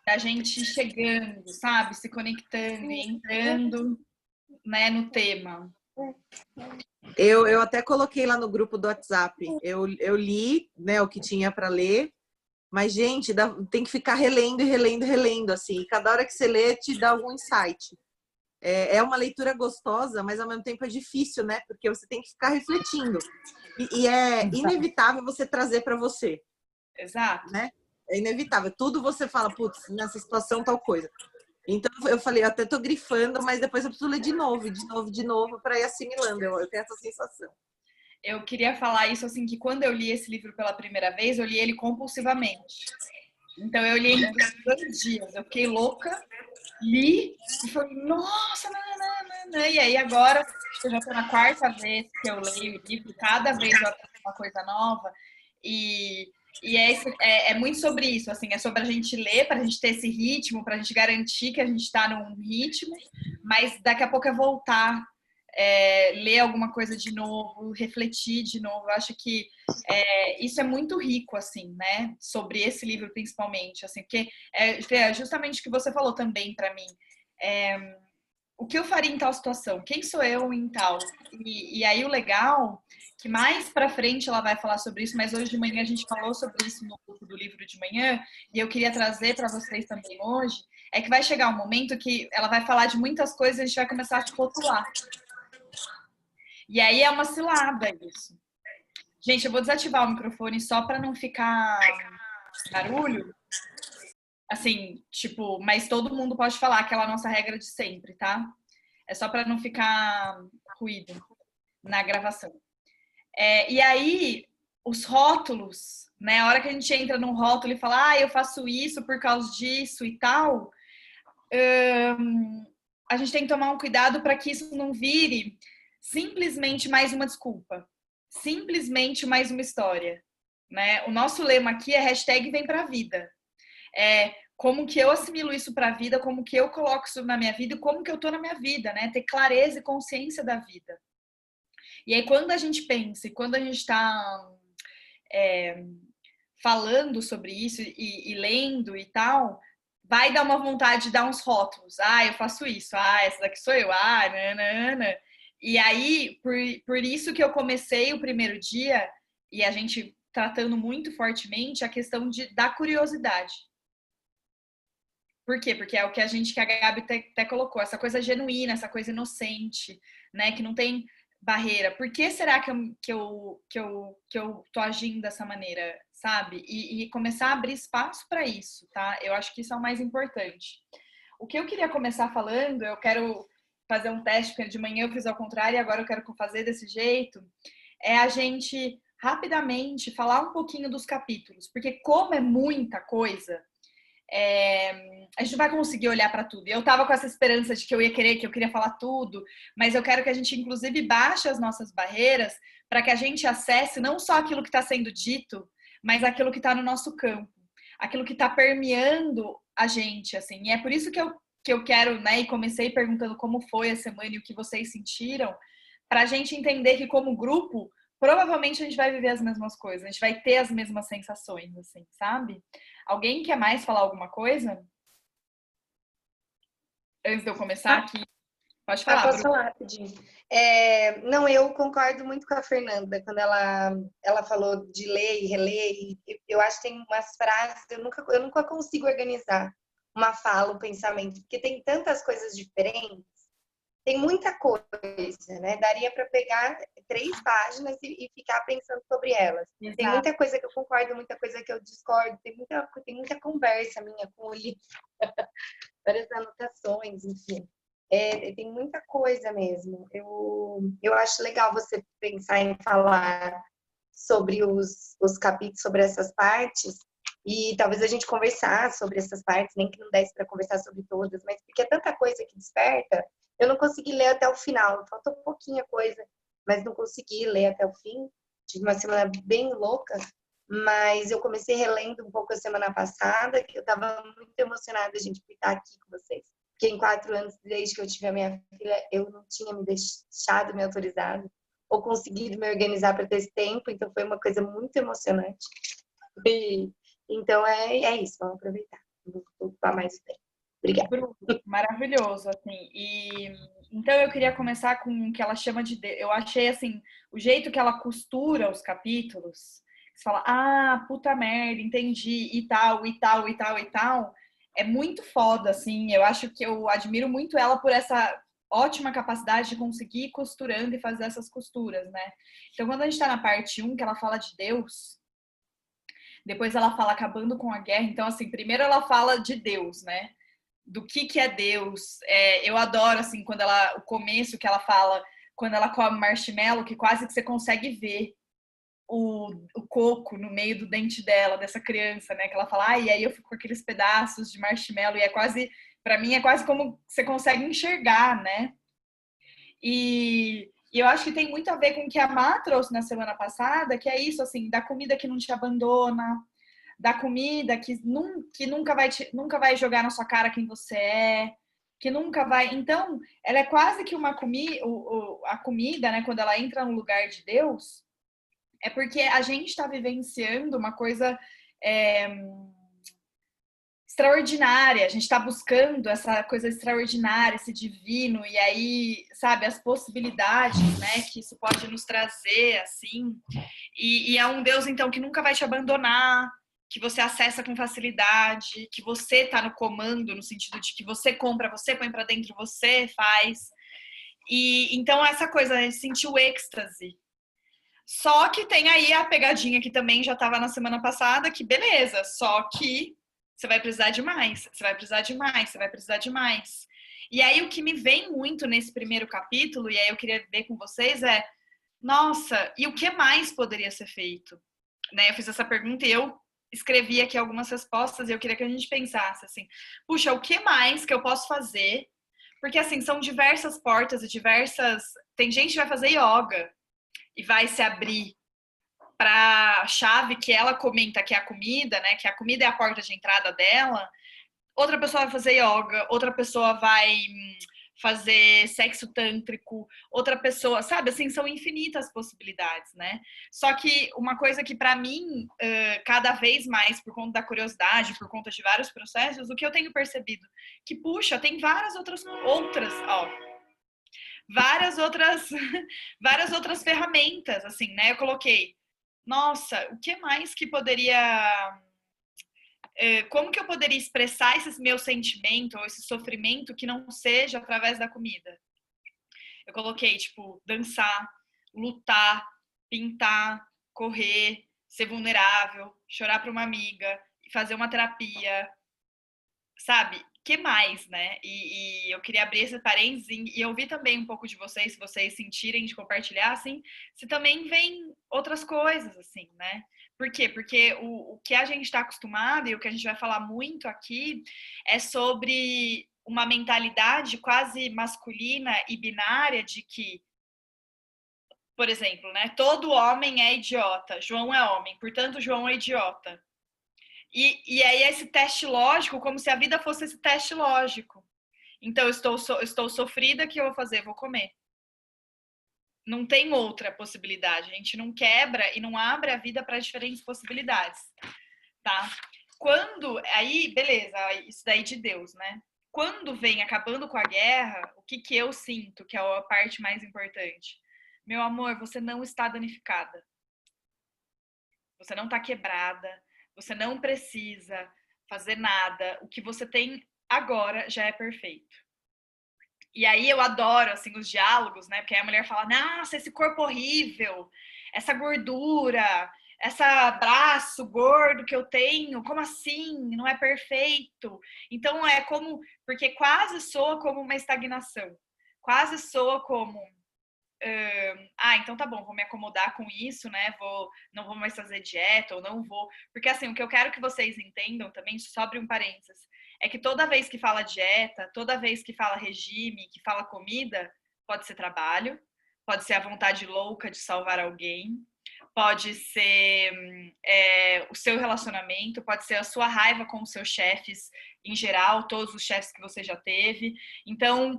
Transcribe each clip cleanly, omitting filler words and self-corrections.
da gente chegando, sabe? Se conectando e entrando, né, no tema. Eu até coloquei lá no grupo do WhatsApp. Eu li, né, o que tinha para ler, mas, gente, tem que ficar relendo e relendo e relendo, assim. E cada hora que você lê, te dá algum insight. É uma leitura gostosa, mas ao mesmo tempo é difícil, né? Porque você tem que ficar refletindo. E é inevitável você trazer para você. Exato. Né? É inevitável. Tudo você fala, putz, nessa situação tal coisa. Então eu falei, eu até tô grifando, mas depois eu preciso ler de novo, para ir assimilando. Eu tenho essa sensação. Eu queria falar isso assim, que quando eu li esse livro pela primeira vez, eu li ele compulsivamente. Então eu li em 2 dias, eu fiquei louca, li e falei, nossa, nananana. E aí agora eu já estou na 4ª vez que eu leio o livro, cada vez eu aprendo uma coisa nova. E é muito sobre isso, assim, é sobre a gente ler, para a gente ter esse ritmo, para a gente garantir que a gente está num ritmo, mas daqui a pouco é voltar, ler alguma coisa de novo, refletir de novo. Eu acho que isso é muito rico, assim, né? Sobre esse livro, principalmente, assim, porque é justamente o que você falou também para mim. O que eu faria em tal situação? Quem sou eu em tal? E aí o legal, que mais para frente ela vai falar sobre isso, mas hoje de manhã a gente falou sobre isso no grupo do livro de manhã, e eu queria trazer para vocês também hoje, é que vai chegar um momento que ela vai falar de muitas coisas e a gente vai começar a se rotular. E aí é uma cilada isso. Gente, eu vou desativar o microfone só para não ficar barulho. Assim, tipo, mas todo mundo pode falar, aquela nossa regra de sempre, tá? É só para não ficar ruído na gravação. E aí, os rótulos, né? A hora que a gente entra num rótulo e fala, eu faço isso por causa disso e tal, a gente tem que tomar um cuidado para que isso não vire simplesmente mais uma desculpa, simplesmente mais uma história, né? O nosso lema aqui é hashtag vem pra vida. Como que eu assimilo isso para a vida, como que eu coloco isso na minha vida e como que eu tô na minha vida, né? Ter clareza e consciência da vida. E aí, quando a gente pensa e quando a gente está falando sobre isso e lendo e tal, vai dar uma vontade de dar uns rótulos. Eu faço isso. Essa daqui sou eu. Nanana. E aí, por isso que eu comecei o primeiro dia, e a gente tratando muito fortemente a questão da curiosidade. Por quê? Porque é o que a Gabi até colocou, essa coisa genuína, essa coisa inocente, né? Que não tem barreira. Por que será que eu tô agindo dessa maneira, sabe? E começar a abrir espaço para isso, tá? Eu acho que isso é o mais importante. O que eu queria começar falando, eu quero fazer um teste, porque de manhã eu fiz ao contrário e agora eu quero fazer desse jeito, é a gente rapidamente falar um pouquinho dos capítulos, porque como é muita coisa, a gente não vai conseguir olhar para tudo. Eu estava com essa esperança de que eu queria falar tudo, mas eu quero que a gente, inclusive, baixe as nossas barreiras para que a gente acesse não só aquilo que está sendo dito, mas aquilo que está no nosso campo, aquilo que está permeando a gente, assim. E é por isso que eu quero, né, e comecei perguntando como foi a semana e o que vocês sentiram, para a gente entender que, como grupo, provavelmente a gente vai viver as mesmas coisas, a gente vai ter as mesmas sensações, assim, sabe? Alguém quer mais falar alguma coisa? Antes de eu começar aqui. Pode falar, posso Bruno. falar rapidinho. Não, eu concordo muito com a Fernanda, quando ela falou de ler e reler, e eu acho que tem umas frases, eu nunca consigo organizar uma fala, um pensamento, porque tem tantas coisas diferentes, tem muita coisa, né? Daria para pegar 3 páginas e ficar pensando sobre elas. Exato. Tem muita coisa que eu concordo, muita coisa que eu discordo, tem muita conversa minha com o livro, várias anotações, enfim. Tem muita coisa mesmo. Eu acho legal você pensar em falar sobre os capítulos, sobre essas partes, e talvez a gente conversar sobre essas partes, nem que não desse para conversar sobre todas, mas porque é tanta coisa que desperta. Eu não consegui ler até o final, faltou pouquinha coisa, mas não consegui ler até o fim. Tive uma semana bem louca, mas eu comecei relendo um pouco a semana passada, que eu estava muito emocionada, gente, por estar aqui com vocês. Porque em 4 anos, desde que eu tive a minha filha, eu não tinha me deixado, me autorizado, ou conseguido me organizar para ter esse tempo, então foi uma coisa muito emocionante. Então é isso, vamos aproveitar. vou estar mais bem. Obrigada. Bruno, maravilhoso, assim. E então eu queria começar com o que ela chama de eu achei assim, o jeito que ela costura os capítulos, você fala: "Ah, puta merda, entendi", e tal, e tal, e tal, e tal. É muito foda, assim. Eu acho que eu admiro muito ela por essa ótima capacidade de conseguir ir costurando e fazer essas costuras, né? Então, quando a gente tá na parte um que ela fala de Deus, depois ela fala acabando com a guerra. Então, assim, primeiro ela fala de Deus, né? Do que é Deus. Eu adoro, assim, quando o começo que ela fala, quando ela come marshmallow, que quase que você consegue ver o coco no meio do dente dela, dessa criança, né? Que ela fala, e aí eu fico com aqueles pedaços de marshmallow, e é quase, pra mim, é quase como você consegue enxergar, né? E eu acho que tem muito a ver com o que a Má trouxe na semana passada, que é isso, assim, da comida que não te abandona, da comida que nunca vai jogar na sua cara quem você é, que nunca vai. Então, ela é quase que uma comida, a comida, né, quando ela entra no lugar de Deus, é porque a gente está vivenciando uma coisa extraordinária, a gente está buscando essa coisa extraordinária, esse divino, e aí, sabe, as possibilidades, né, que isso pode nos trazer, assim, e é um Deus, então, que nunca vai te abandonar, que você acessa com facilidade, que você está no comando, no sentido de que você compra, você põe para dentro, você faz, e então essa coisa, de sentir o êxtase. Só que tem aí a pegadinha que também já estava na semana passada, que beleza, só que você vai precisar de mais, você vai precisar de mais, você vai precisar de mais. E aí o que me vem muito nesse primeiro capítulo, e aí eu queria ver com vocês, nossa, e o que mais poderia ser feito? Né, eu fiz essa pergunta e eu escrevi aqui algumas respostas e eu queria que a gente pensasse assim, puxa, o que mais que eu posso fazer? Porque assim, são diversas portas e diversas... Tem gente que vai fazer yoga e vai se abrir para a chave que ela comenta, que é a comida, né? Que a comida é a porta de entrada dela. Outra pessoa vai fazer yoga, outra pessoa vai fazer sexo tântrico, outra pessoa, sabe? Assim, são infinitas possibilidades, né? Só que uma coisa que para mim, cada vez mais, por conta da curiosidade, por conta de vários processos, o que eu tenho percebido, que puxa, tem várias outras, várias outras ferramentas, assim, né? Eu coloquei, nossa, o que mais que poderia... Como que eu poderia expressar esse meu sentimento ou esse sofrimento que não seja através da comida? Eu coloquei, tipo, dançar, lutar, pintar, correr, ser vulnerável, chorar para uma amiga, fazer uma terapia, sabe? Que mais, né? E eu queria abrir esse parênteses e ouvir também um pouco de vocês, se vocês sentirem de compartilhar, assim, se também vem outras coisas, assim, né? Por quê? Porque o que a gente está acostumado e o que a gente vai falar muito aqui é sobre uma mentalidade quase masculina e binária de que, por exemplo, né? Todo homem é idiota, João é homem, portanto, João é idiota. E aí esse teste lógico, como se a vida fosse esse teste lógico. Então, eu estou sofrida, o que eu vou fazer? Vou comer. Não tem outra possibilidade. A gente não quebra e não abre a vida para diferentes possibilidades, tá? Aí, beleza, isso daí de Deus, né? Quando vem acabando com a guerra, o que eu sinto, que é a parte mais importante? Meu amor, você não está danificada. Você não está quebrada. Você não precisa fazer nada. O que você tem agora já é perfeito. E aí eu adoro, assim, os diálogos, né? Porque aí a mulher fala, nossa, esse corpo horrível, essa gordura, esse braço gordo que eu tenho, como assim? Não é perfeito. Então é como... Porque quase soa como uma estagnação. Quase soa como... então tá bom, vou me acomodar com isso, né? Não vou mais fazer dieta, ou não vou. Porque assim, o que eu quero que vocês entendam também, só abre um parênteses, é que toda vez que fala dieta, toda vez que fala regime, que fala comida, pode ser trabalho, pode ser a vontade louca de salvar alguém, pode ser o seu relacionamento, pode ser a sua raiva com os seus chefes em geral, todos os chefes que você já teve. Então,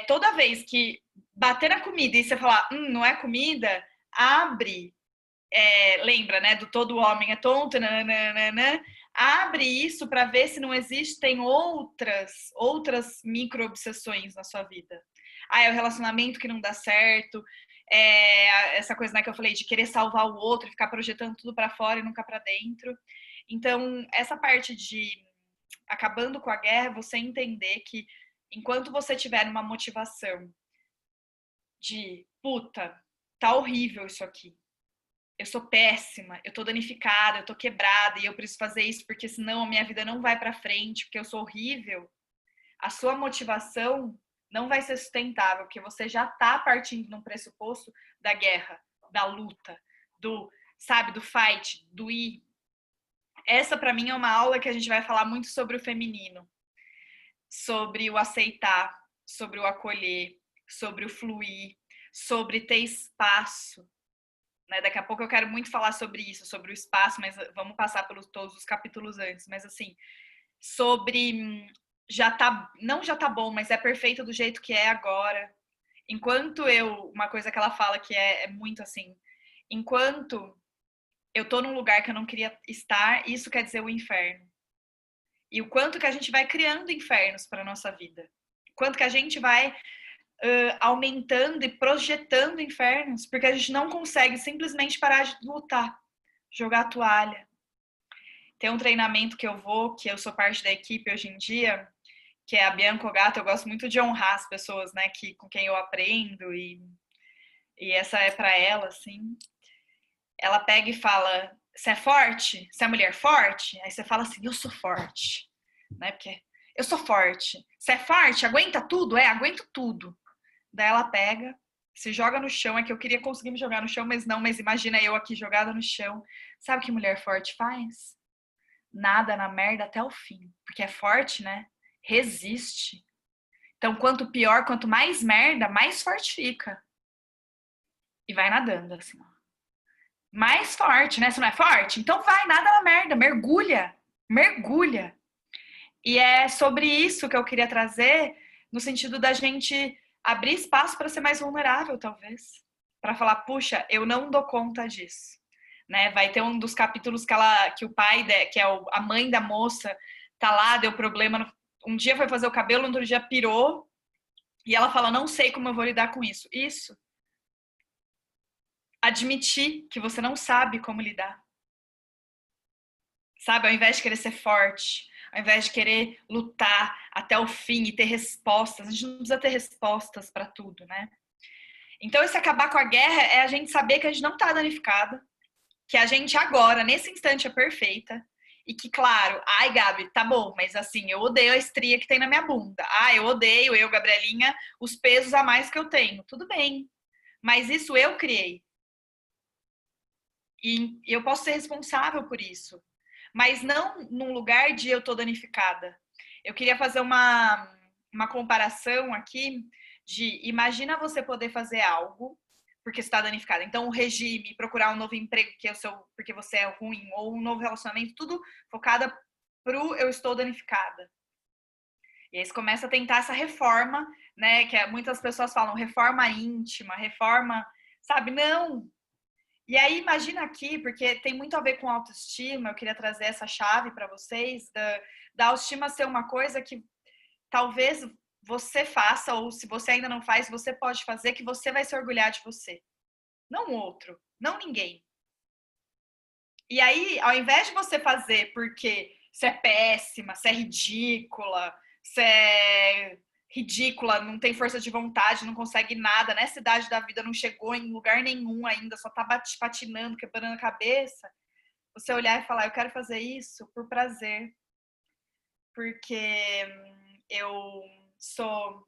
toda vez que bater na comida e você falar, não é comida, abre, lembra, né, do todo homem é tonto, nananana, Abre isso para ver se não existem outras micro-obsessões na sua vida. Ah, é o relacionamento que não dá certo, essa coisa, né, que eu falei de querer salvar o outro e ficar projetando tudo para fora e nunca para dentro. Então, essa parte de acabando com a guerra, você entender que enquanto você tiver uma motivação de puta, tá horrível isso aqui, eu sou péssima, eu tô danificada, eu tô quebrada e eu preciso fazer isso porque senão a minha vida não vai pra frente, porque eu sou horrível, a sua motivação não vai ser sustentável, porque você já tá partindo num pressuposto da guerra, da luta, do fight, do ir. Essa pra mim é uma aula que a gente vai falar muito sobre o feminino, sobre o aceitar, sobre o acolher, sobre o fluir, sobre ter espaço. Né? Daqui a pouco eu quero muito falar sobre isso, sobre o espaço, mas vamos passar pelos todos os capítulos antes. Mas assim, sobre não já tá bom, mas é perfeito do jeito que é agora. Enquanto uma coisa que ela fala que é muito assim, enquanto eu tô num lugar que eu não queria estar, isso quer dizer o inferno. E o quanto que a gente vai criando infernos para nossa vida. O quanto que a gente vai aumentando e projetando infernos, porque a gente não consegue simplesmente parar de lutar, jogar a toalha. Tem um treinamento que eu sou parte da equipe hoje em dia, que é a Bianca Gato. Eu gosto muito de honrar as pessoas, né, com quem eu aprendo, e essa é para ela, assim. Ela pega e fala, você é forte? Você é mulher forte? Aí você fala assim, eu sou forte, né, porque eu sou forte. Você é forte? Aguenta tudo? Aguento tudo. Daí ela pega, se joga no chão. É que eu queria conseguir me jogar no chão, mas não. Mas imagina eu aqui jogada no chão. Sabe o que mulher forte faz? Nada na merda até o fim. Porque é forte, né? Resiste. Então, quanto pior, quanto mais merda, mais forte fica. E vai nadando, assim, ó. Mais forte, né? Você não é forte? Então vai, nada na merda. Mergulha. Mergulha. E é sobre isso que eu queria trazer, no sentido da gente abrir espaço para ser mais vulnerável, talvez. Para falar, puxa, eu não dou conta disso. Né? Vai ter um dos capítulos que o pai, que é a mãe da moça, tá lá, deu problema. Um dia foi fazer o cabelo, outro dia pirou. E ela fala, não sei como eu vou lidar com isso. Isso. Admitir que você não sabe como lidar. Sabe? Ao invés de querer ser forte, ao invés de querer lutar até o fim e ter respostas. A gente não precisa ter respostas para tudo, né? Então, esse acabar com a guerra é a gente saber que a gente não tá danificada, que a gente agora, nesse instante, é perfeita. E que, claro, ai, Gabi, tá bom, mas assim, eu odeio a estria que tem na minha bunda. Ah, eu odeio, Gabrielinha, os pesos a mais que eu tenho. Tudo bem. Mas isso eu criei. E eu posso ser responsável por isso. Mas não num lugar de eu tô danificada. Eu queria fazer uma comparação aqui de imagina você poder fazer algo porque está danificada. Então, o regime, procurar um novo emprego porque você é ruim, ou um novo relacionamento, tudo focado pro eu estou danificada. E aí você começa a tentar essa reforma, né? Que muitas pessoas falam reforma íntima, reforma, sabe? Não! E aí, imagina aqui, porque tem muito a ver com autoestima, eu queria trazer essa chave para vocês, da autoestima ser uma coisa que talvez você faça, ou se você ainda não faz, você pode fazer, que você vai se orgulhar de você. Não o outro, não ninguém. E aí, ao invés de você fazer porque você é péssima, você é ridícula, não tem força de vontade, não consegue nada, nessa idade da vida não chegou em lugar nenhum ainda, só tá patinando, quebrando a cabeça, você olhar e falar, eu quero fazer isso por prazer, porque eu sou...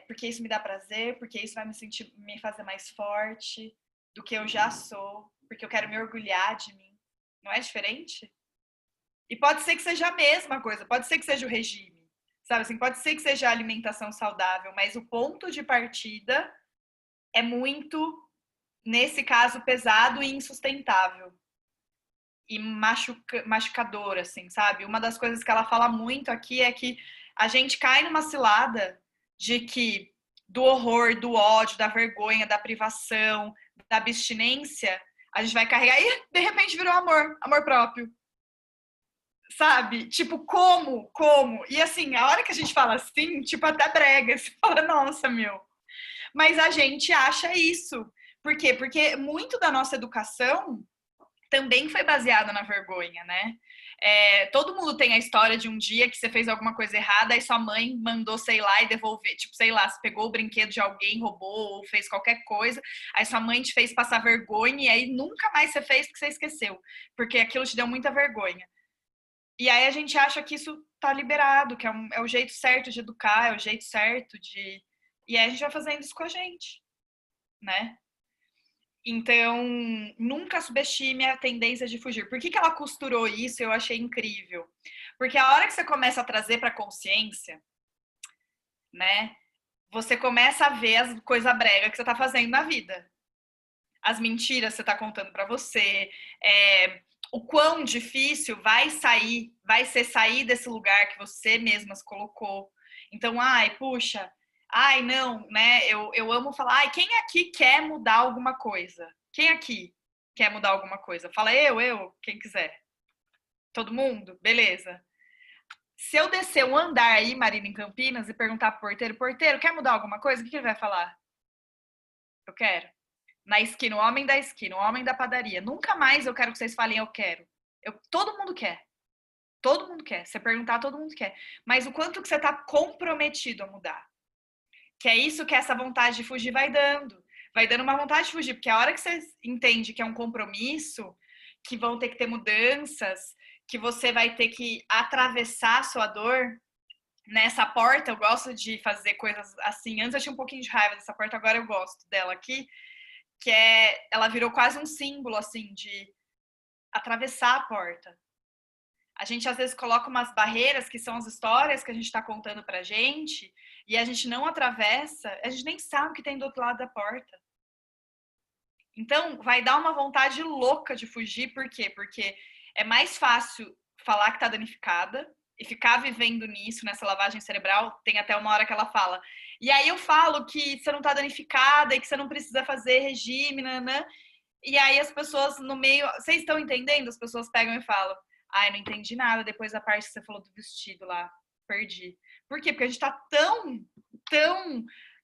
porque isso me dá prazer, porque isso vai me fazer mais forte do que eu já sou, porque eu quero me orgulhar de mim. Não é diferente? E pode ser que seja a mesma coisa, pode ser que seja o regime, sabe assim, pode ser que seja a alimentação saudável, mas o ponto de partida é muito, nesse caso, pesado e insustentável. E machucador, assim, sabe? Uma das coisas que ela fala muito aqui é que a gente cai numa cilada de que do horror, do ódio, da vergonha, da privação, da abstinência, a gente vai carregar e de repente virou amor próprio. Sabe? Tipo, como? E assim, a hora que a gente fala assim, tipo, até brega. Você fala, nossa, meu. Mas a gente acha isso. Por quê? Porque muito da nossa educação também foi baseada na vergonha, né? Todo mundo tem a história de um dia que você fez alguma coisa errada e sua mãe mandou, sei lá, e devolver. Tipo, sei lá, você pegou o brinquedo de alguém, roubou ou fez qualquer coisa, aí sua mãe te fez passar vergonha e aí nunca mais você fez porque você esqueceu. Porque aquilo te deu muita vergonha. E aí a gente acha que isso tá liberado, que é o jeito certo de educar, é o jeito certo de... E aí a gente vai fazendo isso com a gente, né? Então, nunca subestime a tendência de fugir. Por que ela costurou isso? Eu achei incrível. Porque a hora que você começa a trazer para a consciência, né? Você começa a ver as coisas brega que você tá fazendo na vida. As mentiras que você tá contando para você, o quão difícil vai ser sair desse lugar que você mesma se colocou. Então, ai, puxa, ai, não, né? Eu amo falar, ai, quem aqui quer mudar alguma coisa? Quem aqui quer mudar alguma coisa? Fala quem quiser. Todo mundo? Beleza. Se eu descer um andar aí, Marina, em Campinas, e perguntar pro porteiro, quer mudar alguma coisa? O que ele vai falar? Eu quero. Na esquina, o homem da esquina, o homem da padaria. Nunca mais eu quero que vocês falem eu quero. Todo mundo quer. Todo mundo quer. Você perguntar, todo mundo quer. Mas o quanto que você está comprometido a mudar? Que é isso que essa vontade de fugir vai dando. Vai dando uma vontade de fugir. Porque a hora que você entende que é um compromisso, que vão ter que ter mudanças, que você vai ter que atravessar a sua dor, nessa porta, eu gosto de fazer coisas assim. Antes eu tinha um pouquinho de raiva dessa porta, agora eu gosto dela aqui. Que ela virou quase um símbolo, assim, de atravessar a porta. A gente, às vezes, coloca umas barreiras, que são as histórias que a gente está contando pra gente, e a gente não atravessa, a gente nem sabe o que tem do outro lado da porta. Então, vai dar uma vontade louca de fugir, por quê? Porque é mais fácil falar que tá danificada e ficar vivendo nisso, nessa lavagem cerebral. Tem até uma hora que ela fala. E aí eu falo que você não tá danificada e que você não precisa fazer regime, nanã. E aí as pessoas no meio... Vocês estão entendendo? As pessoas pegam e falam, ai, não entendi nada depois da parte que você falou do vestido lá. Perdi. Por quê? Porque a gente tá tão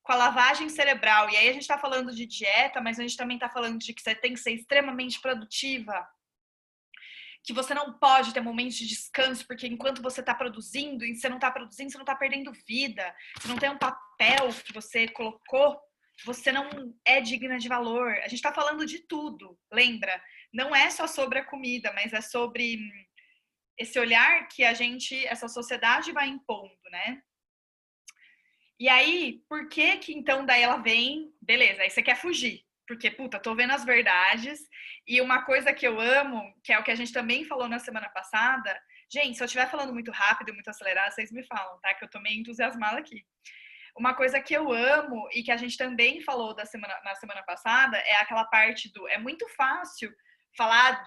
com a lavagem cerebral. E aí a gente tá falando de dieta, mas a gente também tá falando de que você tem que ser extremamente produtiva. Que você não pode ter momentos de descanso, porque enquanto você tá produzindo, e você não tá produzindo, você não tá perdendo vida. Você não tem um papel que você colocou, você não é digna de valor. A gente tá falando de tudo, lembra? Não é só sobre a comida, mas é sobre esse olhar que essa sociedade vai impondo, né? E aí, por que então daí ela vem, beleza, aí você quer fugir. Porque, puta, tô vendo as verdades. E uma coisa que eu amo, que é o que a gente também falou na semana passada, gente, se eu estiver falando muito rápido, muito acelerado, vocês me falam, tá? Que eu tô meio entusiasmada aqui. Uma coisa que eu amo e que a gente também falou na semana passada é aquela parte do... É muito fácil falar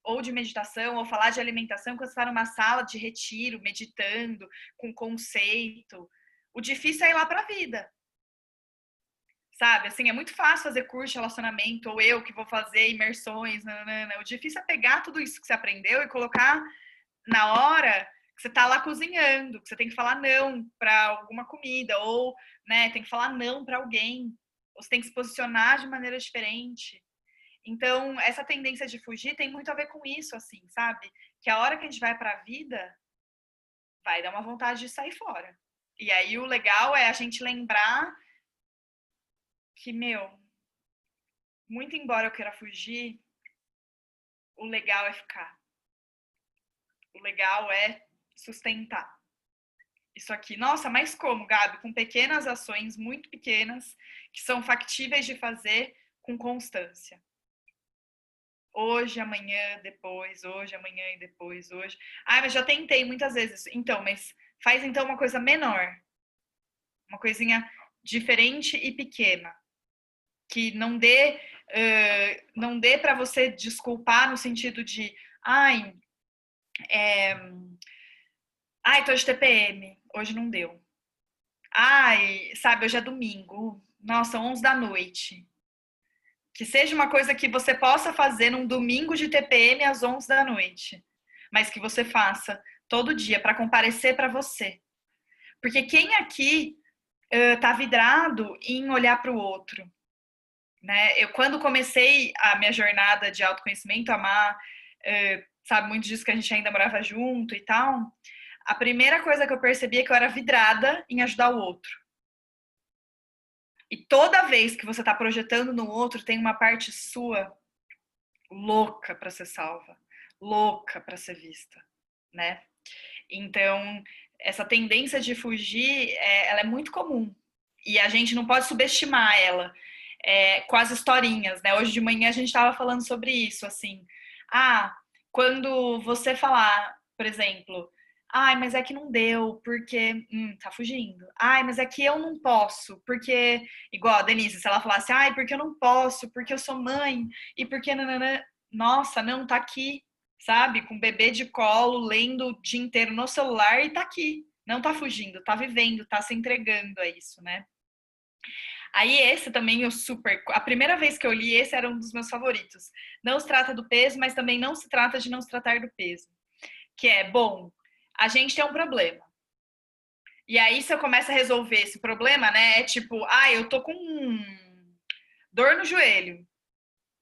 ou de meditação ou falar de alimentação quando você está numa sala de retiro, meditando, com conceito. O difícil é ir lá para a vida. Sabe? Assim, é muito fácil fazer curso de relacionamento, ou eu que vou fazer imersões. Nanana. O difícil é pegar tudo isso que você aprendeu e colocar na hora que você tá lá cozinhando, que você tem que falar não para alguma comida, ou, né, tem que falar não para alguém, ou você tem que se posicionar de maneira diferente. Então, essa tendência de fugir tem muito a ver com isso, assim, sabe? Que a hora que a gente vai para a vida, vai dar uma vontade de sair fora. E aí o legal é a gente lembrar que, muito embora eu queira fugir, o legal é ficar. O legal é sustentar. Isso aqui. Nossa, mas como, Gabi? Com pequenas ações, muito pequenas, que são factíveis de fazer com constância. Hoje, amanhã, depois, hoje, amanhã e depois, hoje. Ah, mas já tentei muitas vezes. Então, mas faz então uma coisa menor. Uma coisinha diferente e pequena. Que não dê para você desculpar no sentido de ai, tô de TPM, hoje não deu. Ai, sabe, hoje é domingo. Nossa, 11 da noite. Que seja uma coisa que você possa fazer num domingo de TPM às 11 da noite. mas que você faça todo dia para comparecer para você. Porque quem aqui tá vidrado em olhar para o outro, né? Eu, quando comecei a minha jornada de autoconhecimento, amar, sabe, muito disso que a gente ainda morava junto e tal, a primeira coisa que eu percebi é que eu era vidrada em ajudar o outro. E toda vez que você tá projetando no outro, tem uma parte sua louca para ser salva, louca para ser vista, né? Então, essa tendência de fugir, ela é muito comum. E a gente não pode subestimar ela com as historinhas, né? Hoje de manhã a gente estava falando sobre isso, assim. Ah, quando você falar, por exemplo, ai, mas é que não deu, porque tá fugindo. Ai, mas é que eu não posso, porque igual a Denise, se ela falasse, ai, porque eu não posso, porque eu sou mãe e porque nananã, nossa, não, tá aqui, sabe? Com o bebê de colo, lendo o dia inteiro no celular e tá aqui. Não tá fugindo, tá vivendo, tá se entregando a isso, né? Aí esse também eu super... A primeira vez que eu li, esse era um dos meus favoritos. Não se trata do peso, mas também não se trata de não se tratar do peso. Que é, bom, a gente tem um problema. E aí, se eu começo a resolver esse problema, né? É tipo, eu tô com dor no joelho.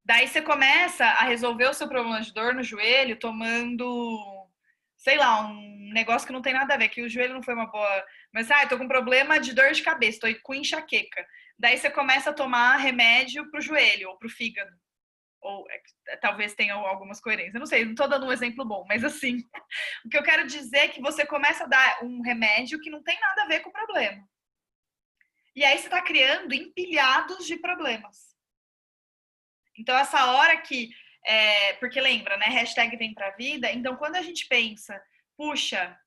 Daí você começa a resolver o seu problema de dor no joelho tomando, sei lá, um negócio que não tem nada a ver, que o joelho não foi uma boa... Mas, eu tô com problema de dor de cabeça, tô com enxaqueca. Daí você começa a tomar remédio pro joelho ou pro fígado. Ou talvez tenha algumas coerências. Eu não sei, não tô dando um exemplo bom, mas assim, o que eu quero dizer é que você começa a dar um remédio que não tem nada a ver com o problema. E aí você tá criando empilhados de problemas. Então, essa hora que... porque lembra, né? Hashtag vem pra vida. Então, quando a gente pensa, puxa,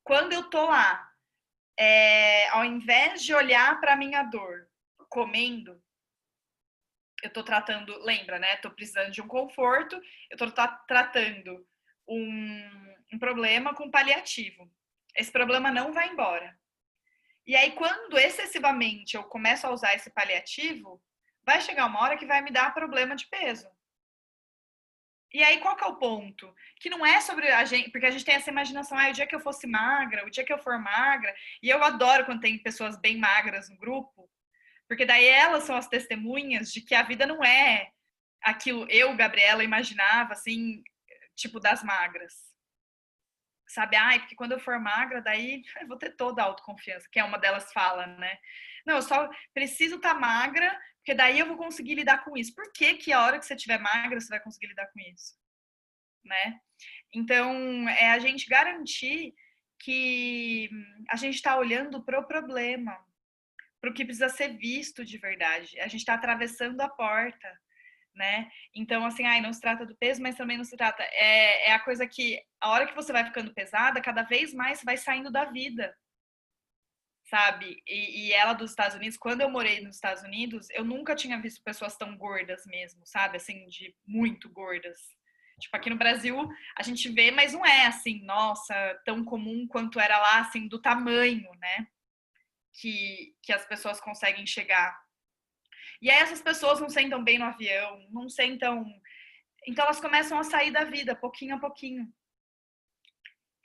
quando eu tô lá, ao invés de olhar pra minha dor comendo, eu tô tratando, lembra, né? Tô precisando de um conforto, eu tô tratando um problema com paliativo. Esse problema não vai embora. E aí, quando excessivamente eu começo a usar esse paliativo, vai chegar uma hora que vai me dar problema de peso. E aí, qual que é o ponto? Que não é sobre a gente, porque a gente tem essa imaginação, o dia que eu fosse magra, o dia que eu for magra, e eu adoro quando tem pessoas bem magras no grupo, porque daí elas são as testemunhas de que a vida não é aquilo eu, Gabriela, imaginava, assim, tipo das magras. Sabe, porque quando eu for magra, daí eu vou ter toda a autoconfiança, que é uma delas fala, né? Não, eu só preciso estar magra, porque daí eu vou conseguir lidar com isso. Por que que a hora que você estiver magra, você vai conseguir lidar com isso? Né? Então, é a gente garantir que a gente está olhando para o problema, para o que precisa ser visto de verdade. A gente está atravessando a porta, né? Então, assim, não se trata do peso, mas também não se trata. É a coisa que, a hora que você vai ficando pesada, cada vez mais você vai saindo da vida, sabe? E ela dos Estados Unidos, quando eu morei nos Estados Unidos, eu nunca tinha visto pessoas tão gordas mesmo, sabe? Assim, de muito gordas. Tipo, aqui no Brasil a gente vê, mas não é assim, nossa, tão comum quanto era lá, assim, do tamanho, né? Que as pessoas conseguem chegar. E aí essas pessoas não sentam bem no avião, não sentam... Então elas começam a sair da vida, pouquinho a pouquinho.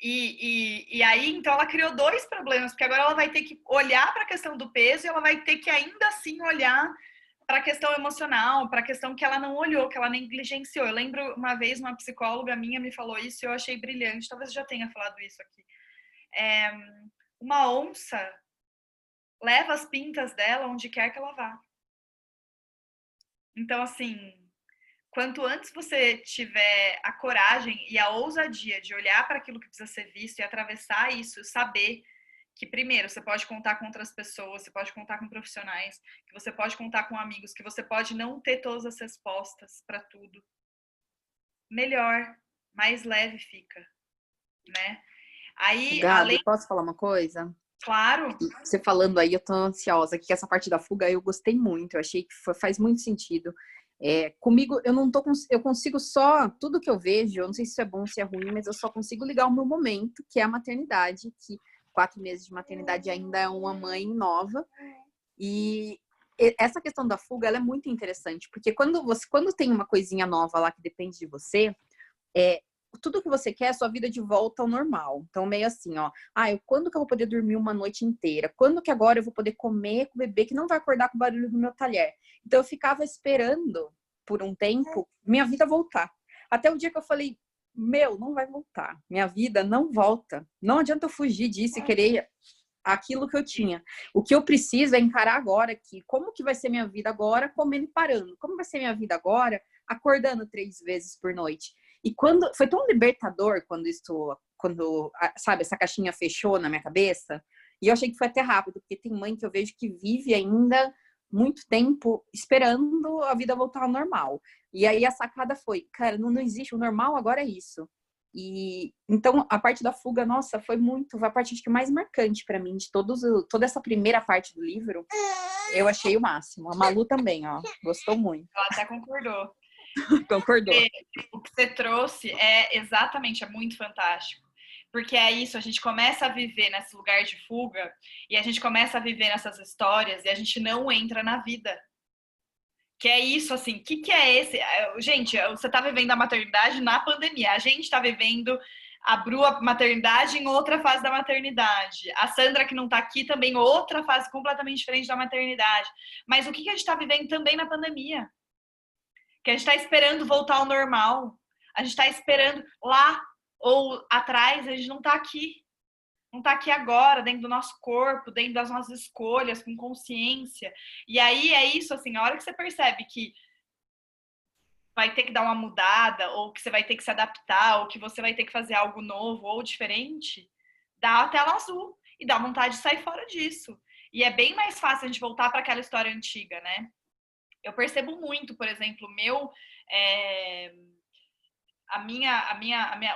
E aí, então, ela criou dois problemas, porque agora ela vai ter que olhar para a questão do peso e ela vai ter que ainda assim olhar para a questão emocional, para a questão que ela não olhou, que ela negligenciou. Eu lembro uma vez uma psicóloga minha me falou isso e eu achei brilhante, talvez eu já tenha falado isso aqui. Uma onça leva as pintas dela onde quer que ela vá. Então, assim, quanto antes você tiver a coragem e a ousadia de olhar para aquilo que precisa ser visto e atravessar isso, saber que, primeiro, você pode contar com outras pessoas, você pode contar com profissionais, que você pode contar com amigos, que você pode não ter todas as respostas para tudo. Melhor, mais leve fica, né? Aí, Gabi, posso falar uma coisa? Claro. Você falando aí, eu tô ansiosa, que essa parte da fuga eu gostei muito, eu achei que faz muito sentido. Comigo, eu consigo só, tudo que eu vejo, eu não sei se isso é bom ou se é ruim, mas eu só consigo ligar o meu momento, que é a maternidade, que 4 meses de maternidade ainda é uma mãe nova. E essa questão da fuga, ela é muito interessante, porque quando tem uma coisinha nova lá que depende de você, tudo que você quer é a sua vida de volta ao normal. Então, meio assim, ó. Quando que eu vou poder dormir uma noite inteira? Quando que agora eu vou poder comer com o bebê que não vai acordar com o barulho do meu talher? Então, eu ficava esperando, por um tempo, minha vida voltar. Até o dia que eu falei, não vai voltar. Minha vida não volta. Não adianta eu fugir disso e querer aquilo que eu tinha. O que eu preciso é encarar agora aqui. Como que vai ser minha vida agora comendo e parando? Como vai ser minha vida agora acordando 3 vezes por noite? E quando foi tão libertador quando sabe, essa caixinha fechou na minha cabeça, e eu achei que foi até rápido, porque tem mãe que eu vejo que vive ainda muito tempo esperando a vida voltar ao normal. E aí a sacada foi, cara, não existe, o normal agora é isso. E então a parte da fuga, nossa, foi a parte acho que mais marcante para mim de toda essa primeira parte do livro. Eu achei o máximo. A Malu também, ó, gostou muito. Ela até concordou. Concordou. O que você trouxe é muito fantástico. Porque é isso, a gente começa a viver nesse lugar de fuga e a gente começa a viver nessas histórias e a gente não entra na vida. Que é isso, assim, o que é esse? Gente, você tá vivendo a maternidade na pandemia. A gente tá vivendo a Bru, a maternidade em outra fase da maternidade. A Sandra, que não tá aqui, também outra fase completamente diferente da maternidade. Mas o que a gente tá vivendo também na pandemia? Que a gente tá esperando voltar ao normal. A gente tá esperando lá ou atrás, a gente não tá aqui. Não tá aqui agora, dentro do nosso corpo, dentro das nossas escolhas, com consciência. E aí é isso, assim, a hora que você percebe que vai ter que dar uma mudada, ou que você vai ter que se adaptar, ou que você vai ter que fazer algo novo ou diferente, dá a tela azul e dá vontade de sair fora disso. E é bem mais fácil a gente voltar para aquela história antiga, né? Eu percebo muito, por exemplo, o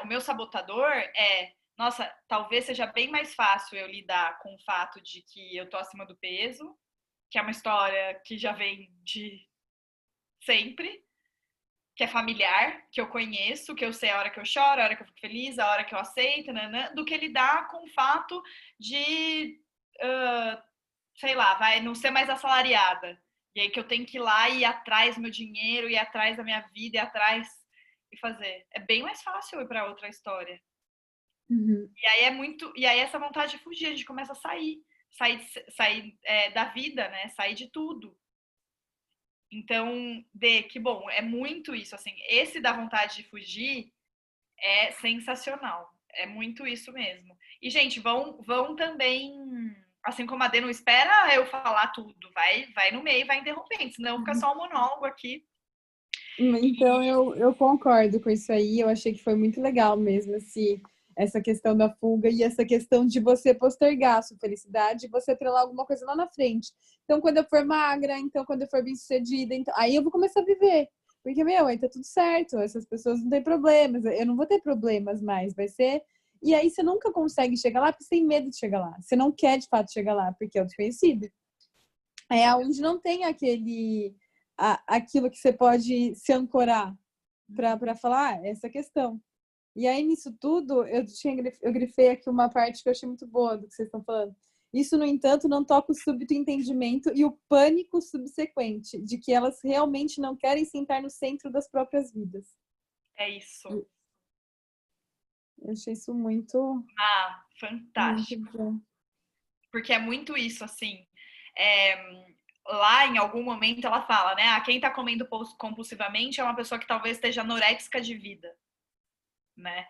meu sabotador nossa, talvez seja bem mais fácil eu lidar com o fato de que eu tô acima do peso, que é uma história que já vem de sempre, que é familiar, que eu conheço, que eu sei a hora que eu choro, a hora que eu fico feliz, a hora que eu aceito, do que lidar com o fato de, sei lá, não ser mais assalariada. E aí que eu tenho que ir lá e ir atrás do meu dinheiro, ir atrás da minha vida, ir atrás e fazer. É bem mais fácil ir para outra história. Uhum. E aí essa vontade de fugir, a gente começa a sair da vida, né? Sair de tudo. Então, que bom, é muito isso, assim, esse da vontade de fugir é sensacional. É muito isso mesmo. E, gente, vão também, assim como a Dê não espera eu falar tudo, vai no meio, vai interrompendo, senão fica só um monólogo aqui. Então, eu concordo com isso aí. Eu achei que foi muito legal mesmo, essa questão da fuga e essa questão de você postergar a sua felicidade e você atrelar alguma coisa lá na frente. Então, quando eu for magra, então, quando eu for bem-sucedida, então, aí eu vou começar a viver. Porque, aí tá tudo certo, essas pessoas não têm problemas, eu não vou ter problemas mais, vai ser... E aí você nunca consegue chegar lá porque você tem medo de chegar lá. Você não quer, de fato, chegar lá, porque é o desconhecido. É onde não tem aquilo que você pode se ancorar para falar essa questão. E aí, nisso tudo, eu grifei aqui uma parte que eu achei muito boa do que vocês estão falando. Isso, no entanto, não toca o súbito entendimento e o pânico subsequente de que elas realmente não querem sentar no centro das próprias vidas. É isso. Eu achei isso muito... fantástico. Muito bom. Porque é muito isso, assim... lá em algum momento ela fala, né? Quem tá comendo compulsivamente é uma pessoa que talvez esteja anoréxica de vida, né?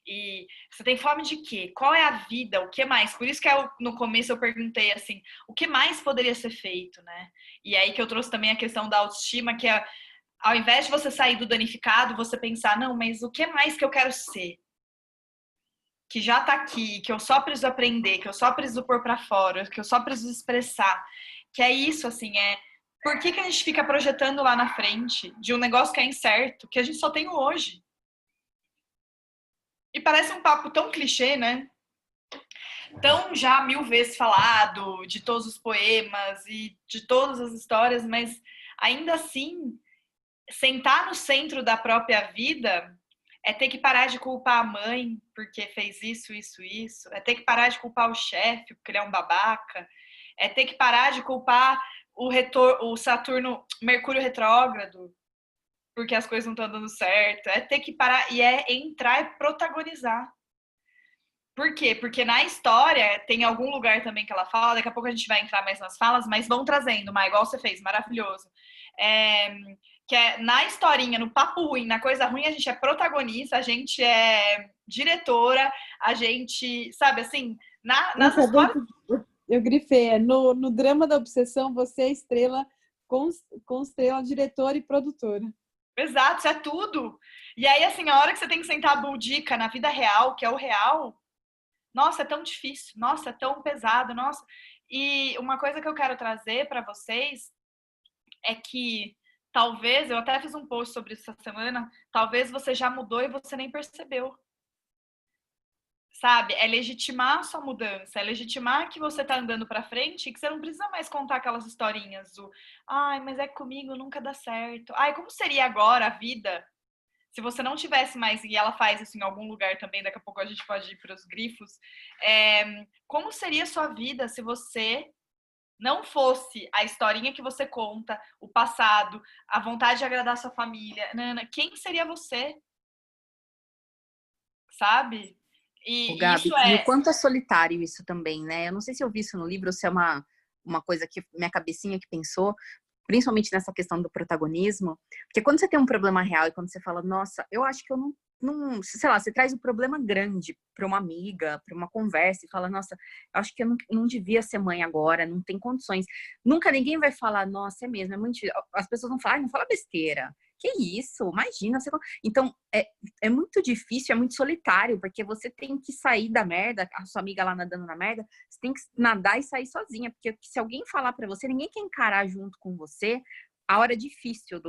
E você tem fome de quê? Qual é a vida? O que mais? Por isso que no começo eu perguntei assim, o que mais poderia ser feito, né? E aí que eu trouxe também a questão da autoestima, que é ao invés de você sair do danificado, você pensar, não, mas o que mais que eu quero ser? Que já tá aqui, que eu só preciso aprender, que eu só preciso pôr pra fora, que eu só preciso expressar. Que é isso, assim, por que a gente fica projetando lá na frente de um negócio que é incerto, que a gente só tem hoje? E parece um papo tão clichê, né? Tão já 1000 vezes falado, de todos os poemas e de todas as histórias, mas ainda assim, sentar no centro da própria vida é ter que parar de culpar a mãe porque fez isso, isso, isso. É ter que parar de culpar o chefe porque ele é um babaca. É ter que parar de culpar o Saturno, Mercúrio retrógrado. porque as coisas não estão dando certo. É ter que parar e é entrar e protagonizar. Por quê? Porque na história tem algum lugar também que ela fala, daqui a pouco a gente vai entrar mais nas falas, mas vão trazendo, mas igual você fez, maravilhoso. Que é na historinha, no papo ruim, na coisa ruim, a gente é protagonista, a gente é diretora, a gente, sabe, assim, nas histórias... Eu grifei, no drama da obsessão, você é estrela, com estrela, diretora e produtora. Exato, isso é tudo. E aí, assim, a hora que você tem que sentar a budica na vida real, que é o real, nossa, é tão difícil, nossa, é tão pesado, nossa. E uma coisa que eu quero trazer para vocês é que talvez, eu até fiz um post sobre isso essa semana, talvez você já mudou e você nem percebeu. Sabe? É legitimar a sua mudança, é legitimar que você tá andando para frente e que você não precisa mais contar aquelas historinhas do ai, mas é que comigo nunca dá certo. Ai, como seria agora a vida se você não tivesse mais, e ela faz isso em algum lugar também, daqui a pouco a gente pode ir para os grifos, como seria a sua vida se você não fosse a historinha que você conta, o passado, a vontade de agradar a sua família, Nana, quem seria você? Sabe? O E Gabi, isso e o é... quanto é solitário isso também, né? Eu não sei se eu vi isso no livro ou se é uma coisa que minha cabecinha que pensou, principalmente nessa questão do protagonismo, porque quando você tem um problema real e quando você fala, nossa, eu acho que eu não sei lá, você traz um problema grande para uma amiga, para uma conversa e fala, nossa, eu acho que eu não devia ser mãe agora, não tem condições. Nunca ninguém vai falar, nossa, é mesmo, é muito difícil. As pessoas vão falar, não fala besteira. Que isso? Imagina. Então, é muito difícil, é muito solitário, porque você tem que sair da merda, a sua amiga lá nadando na merda, você tem que nadar e sair sozinha, porque se alguém falar pra você, ninguém quer encarar junto com você a hora difícil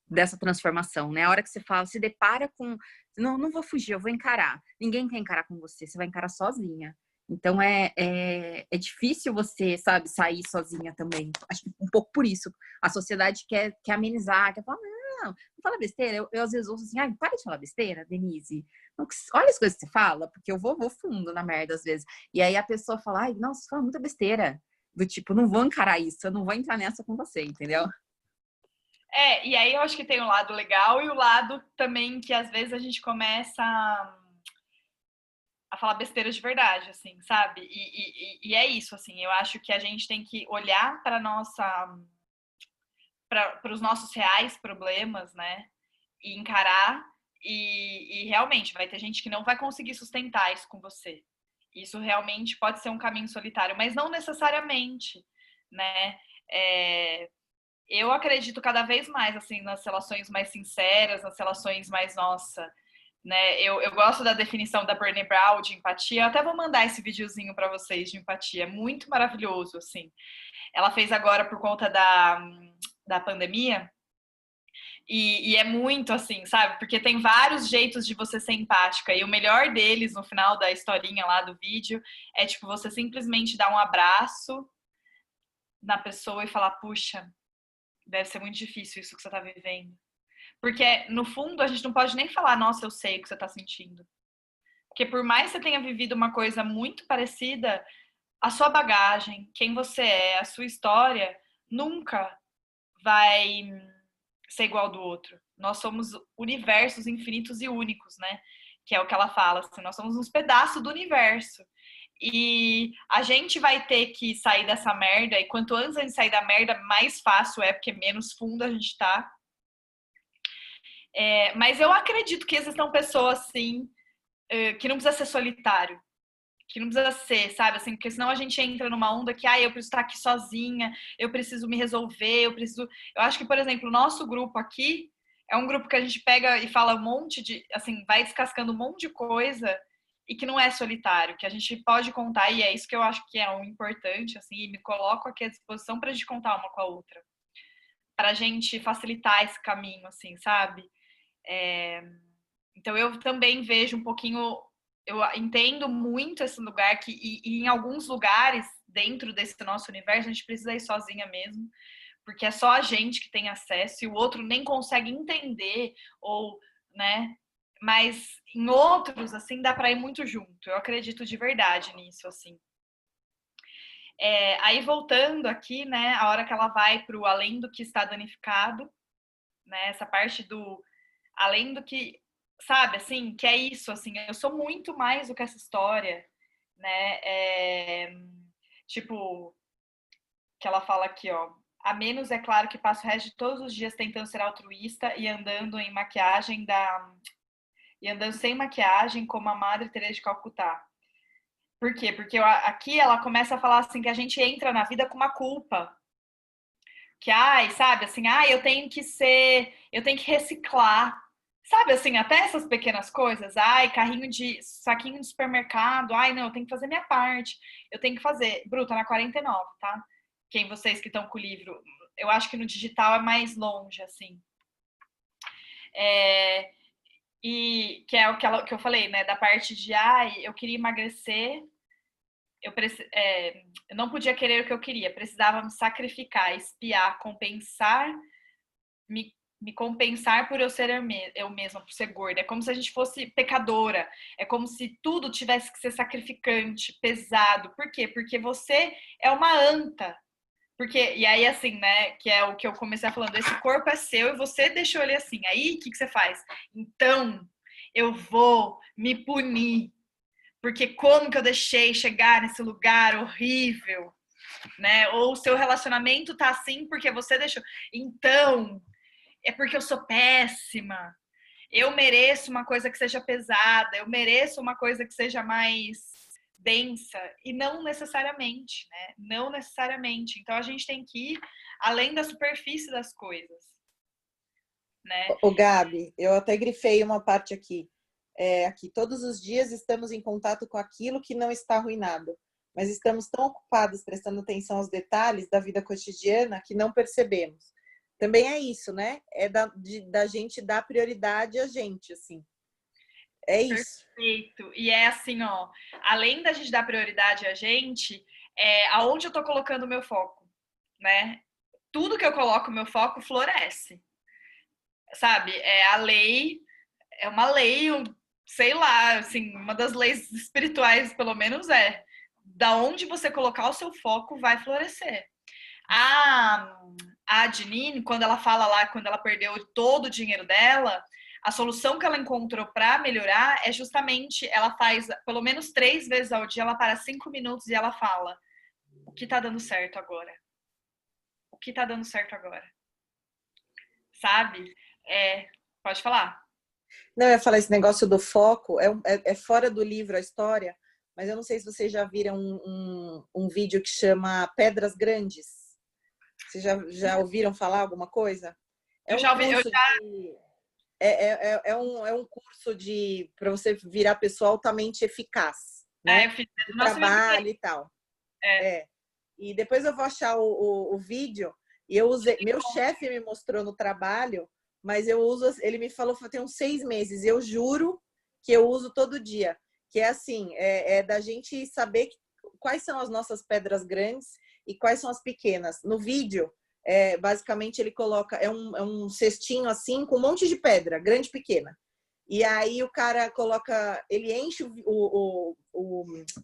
dessa transformação, né? A hora que você fala, se depara com, não vou fugir, eu vou encarar. Ninguém quer encarar com você, você vai encarar sozinha. Então, é difícil você, sabe, sair sozinha também. Acho que um pouco por isso. A sociedade quer amenizar, quer falar, não fala besteira. Eu às vezes ouço assim, ai, para de falar besteira, Denise. Olha as coisas que você fala, porque eu vou fundo na merda às vezes. E aí a pessoa fala, ai, não, você fala muita besteira. Do tipo, não vou encarar isso, eu não vou entrar nessa com você, entendeu? E aí eu acho que tem o lado legal e o lado também que às vezes a gente começa a falar besteira de verdade, assim, sabe? E é isso, assim, eu acho que a gente tem que olhar para os nossos reais problemas, né? E encarar e realmente vai ter gente que não vai conseguir sustentar isso com você. Isso realmente pode ser um caminho solitário, mas não necessariamente, né? Eu acredito cada vez mais assim nas relações mais sinceras, nas relações mais nossa, né? Eu gosto da definição da Brené Brown de empatia. Eu até vou mandar esse videozinho para vocês de empatia, é muito maravilhoso assim. Ela fez agora por conta da pandemia. E é muito assim, sabe? Porque tem vários jeitos de você ser empática. E o melhor deles, no final da historinha lá do vídeo, é tipo você simplesmente dar um abraço na pessoa e falar, puxa, deve ser muito difícil isso que você tá vivendo. Porque, no fundo, a gente não pode nem falar, nossa, eu sei o que você tá sentindo. Porque por mais que você tenha vivido uma coisa muito parecida, a sua bagagem, quem você é, a sua história, nunca vai ser igual do outro. Nós somos universos infinitos e únicos, né? Que é o que ela fala, assim, nós somos uns pedaços do universo. E a gente vai ter que sair dessa merda, e quanto antes a gente sair da merda, mais fácil é, porque menos fundo a gente tá. Mas eu acredito que existam pessoas, sim, que não precisa ser solitário. Que não precisa ser, sabe? Assim, porque senão a gente entra numa onda que, eu preciso estar aqui sozinha, eu preciso me resolver, Eu acho que, por exemplo, o nosso grupo aqui é um grupo que a gente pega e fala um monte de, assim, vai descascando um monte de coisa e que não é solitário, que a gente pode contar, e é isso que eu acho que é o importante, assim, e me coloco aqui à disposição pra gente contar uma com a outra. Pra gente facilitar esse caminho, assim, sabe? Então eu também vejo um pouquinho, eu entendo muito esse lugar e em alguns lugares dentro desse nosso universo a gente precisa ir sozinha mesmo, porque é só a gente que tem acesso e o outro nem consegue entender ou, né? Mas em outros assim dá para ir muito junto. Eu acredito de verdade nisso assim. Aí voltando aqui, né? A hora que ela vai para o além do que está danificado, né? Essa parte do além do que, sabe, assim, que é isso, assim, eu sou muito mais do que essa história, né? Tipo, que ela fala aqui, ó. A menos é claro que passo o resto de todos os dias tentando ser altruísta e andando em maquiagem e andando sem maquiagem como a Madre Teresa de Calcutá. Por quê? Porque aqui ela começa a falar assim que a gente entra na vida com uma culpa. Que, ai, sabe, assim, ai, eu tenho que reciclar. Sabe, assim, até essas pequenas coisas. Ai, saquinho de supermercado. Ai, não, eu tenho que fazer minha parte. Eu tenho que fazer. Bruta, na 49, tá? Vocês que estão com o livro. Eu acho que no digital é mais longe, assim. E que é o que eu falei, né? Da parte de, ai, eu queria emagrecer. Eu não podia querer o que eu queria. Precisava me sacrificar, espiar, compensar, me compensar por eu ser eu mesma, por ser gorda. É como se a gente fosse pecadora. É como se tudo tivesse que ser sacrificante, pesado. Por quê? Porque você é uma anta. E aí, assim, né, que é o que eu comecei falando, esse corpo é seu e você deixou ele assim. Aí, o que você faz? Então, eu vou me punir. Porque como que eu deixei chegar nesse lugar horrível, né? Ou o seu relacionamento tá assim porque você deixou. Então, é porque eu sou péssima. Eu mereço uma coisa que seja pesada, eu mereço uma coisa que seja mais densa, e não necessariamente, né? Não necessariamente. Então a gente tem que ir além da superfície das coisas, né? Ô, Gabi, eu até grifei uma parte aqui. Aqui, todos os dias estamos em contato com aquilo que não está arruinado, mas estamos tão ocupados prestando atenção aos detalhes da vida cotidiana que não percebemos. Também é isso, né? É da gente dar prioridade a gente, assim. É isso. Perfeito. E é assim, ó, além da gente dar prioridade a gente, aonde eu tô colocando o meu foco, né? Tudo que eu coloco o meu foco floresce. Sabe? É uma lei, sei lá, assim, uma das leis espirituais, pelo menos da onde você colocar o seu foco vai florescer. A Janine, quando ela fala lá, quando ela perdeu todo o dinheiro dela, a solução que ela encontrou para melhorar é justamente, ela faz pelo menos 3 vezes ao dia, ela para 5 minutos e ela fala: o que tá dando certo agora? O que tá dando certo agora? Sabe? Pode falar. Não, eu ia falar esse negócio do foco, é fora do livro a história, mas eu não sei se vocês já viram um vídeo que chama Pedras Grandes. Vocês já ouviram falar alguma coisa? Eu já ouvi, É um curso para você virar pessoa altamente eficaz, né? eu fiz De trabalho e tal. E depois eu vou achar o vídeo. E eu usei, meu chefe me mostrou no trabalho, mas eu uso, ele me falou tem uns 6 meses. Eu juro que eu uso todo dia. Que é assim, da gente saber quais são as nossas pedras grandes e quais são as pequenas. No vídeo, basicamente ele coloca, é um cestinho assim com um monte de pedra, grande e pequena. E aí o cara coloca, ele enche o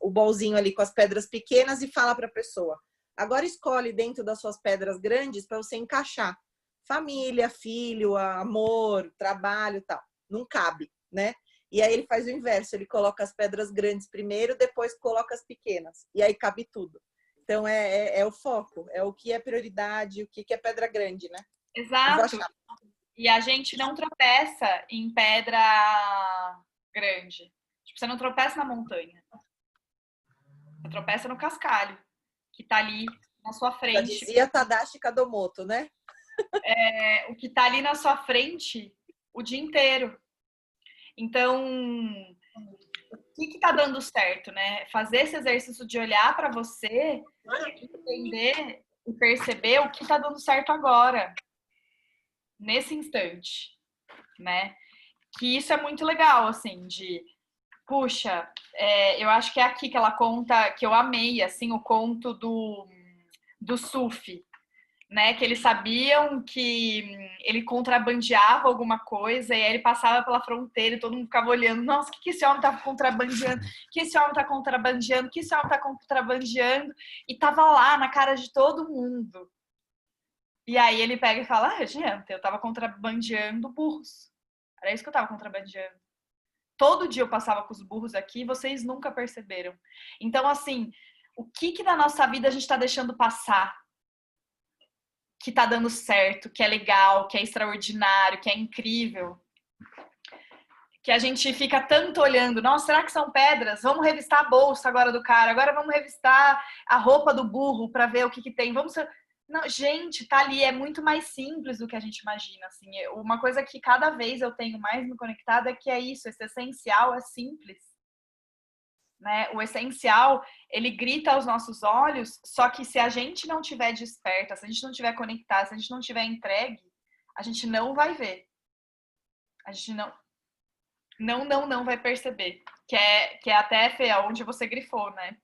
bolzinho ali com as pedras pequenas e fala para a pessoa: agora escolhe dentro das suas pedras grandes para você encaixar. Família, filho, amor, trabalho, tal. Não cabe, né? E aí ele faz o inverso, ele coloca as pedras grandes primeiro, depois coloca as pequenas. E aí cabe tudo. Então é o foco, é o que é prioridade, o que é pedra grande, né? Exato. E a gente não tropeça em pedra grande. Tipo, você não tropeça na montanha. Você tropeça no cascalho, que tá ali na sua frente. Já dizia Tadashi Kadomoto, né? O que tá ali na sua frente o dia inteiro. Então, o que tá dando certo, né? Fazer esse exercício de olhar para você, entender e perceber o que tá dando certo agora, nesse instante, né? Que isso é muito legal, assim, puxa, eu acho que é aqui que ela conta, que eu amei, assim, o conto do Sufi, né? Que eles sabiam que ele contrabandeava alguma coisa e aí ele passava pela fronteira e todo mundo ficava olhando: nossa, o que esse homem tá contrabandeando? O que esse homem tá contrabandeando? O que esse homem tá contrabandeando? E tava lá na cara de todo mundo. E aí ele pega e fala, gente, eu tava contrabandeando burros. Era isso que eu tava contrabandeando. Todo dia eu passava com os burros aqui e vocês nunca perceberam. Então, assim, o que na nossa vida a gente tá deixando passar? Que tá dando certo, que é legal, que é extraordinário, que é incrível. Que a gente fica tanto olhando, nossa, será que são pedras? Vamos revistar a bolsa agora do cara, agora vamos revistar a roupa do burro para ver o que tem. Vamos. Não, gente, tá ali, é muito mais simples do que a gente imagina. Assim, uma coisa que cada vez eu tenho mais me conectado é que é isso, esse essencial é simples. Né? O essencial, ele grita aos nossos olhos, só que se a gente não tiver desperta, se a gente não tiver conectado, se a gente não tiver entregue, a gente não vai ver. A gente não vai perceber. Que é até, Fê, onde você grifou, né?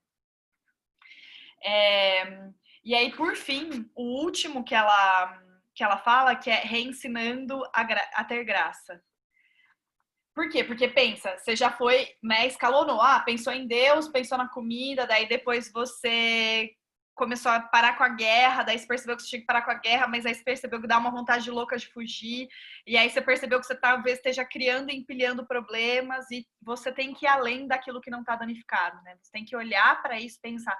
E aí, por fim, o último que ela fala, que é reensinando a ter graça. Por quê? Porque pensa, você já foi, né, escalonou. Pensou em Deus, pensou na comida, daí depois você começou a parar com a guerra, daí você percebeu que você tinha que parar com a guerra, mas aí você percebeu que dá uma vontade louca de fugir, e aí você percebeu que você talvez esteja criando e empilhando problemas, e você tem que ir além daquilo que não está danificado, né? Você tem que olhar para isso e pensar,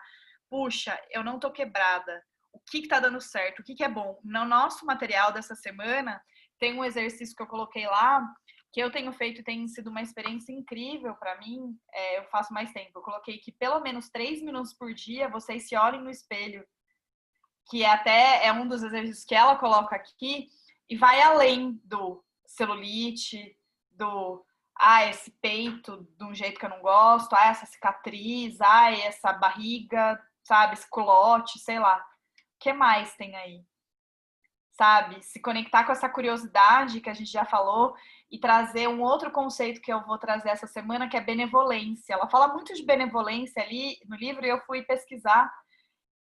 puxa, eu não tô quebrada, o que tá dando certo, o que é bom? No nosso material dessa semana, tem um exercício que eu coloquei lá, que eu tenho feito e tem sido uma experiência incrível para mim, eu faço mais tempo. Eu coloquei que pelo menos 3 minutos por dia vocês se olhem no espelho, que até é um dos exercícios que ela coloca aqui, e vai além do celulite, do esse peito de um jeito que eu não gosto, essa cicatriz, essa barriga, sabe, esse culote, sei lá. O que mais tem aí? Sabe? Se conectar com essa curiosidade que a gente já falou e trazer um outro conceito que eu vou trazer essa semana, que é benevolência. Ela fala muito de benevolência ali no livro e eu fui pesquisar.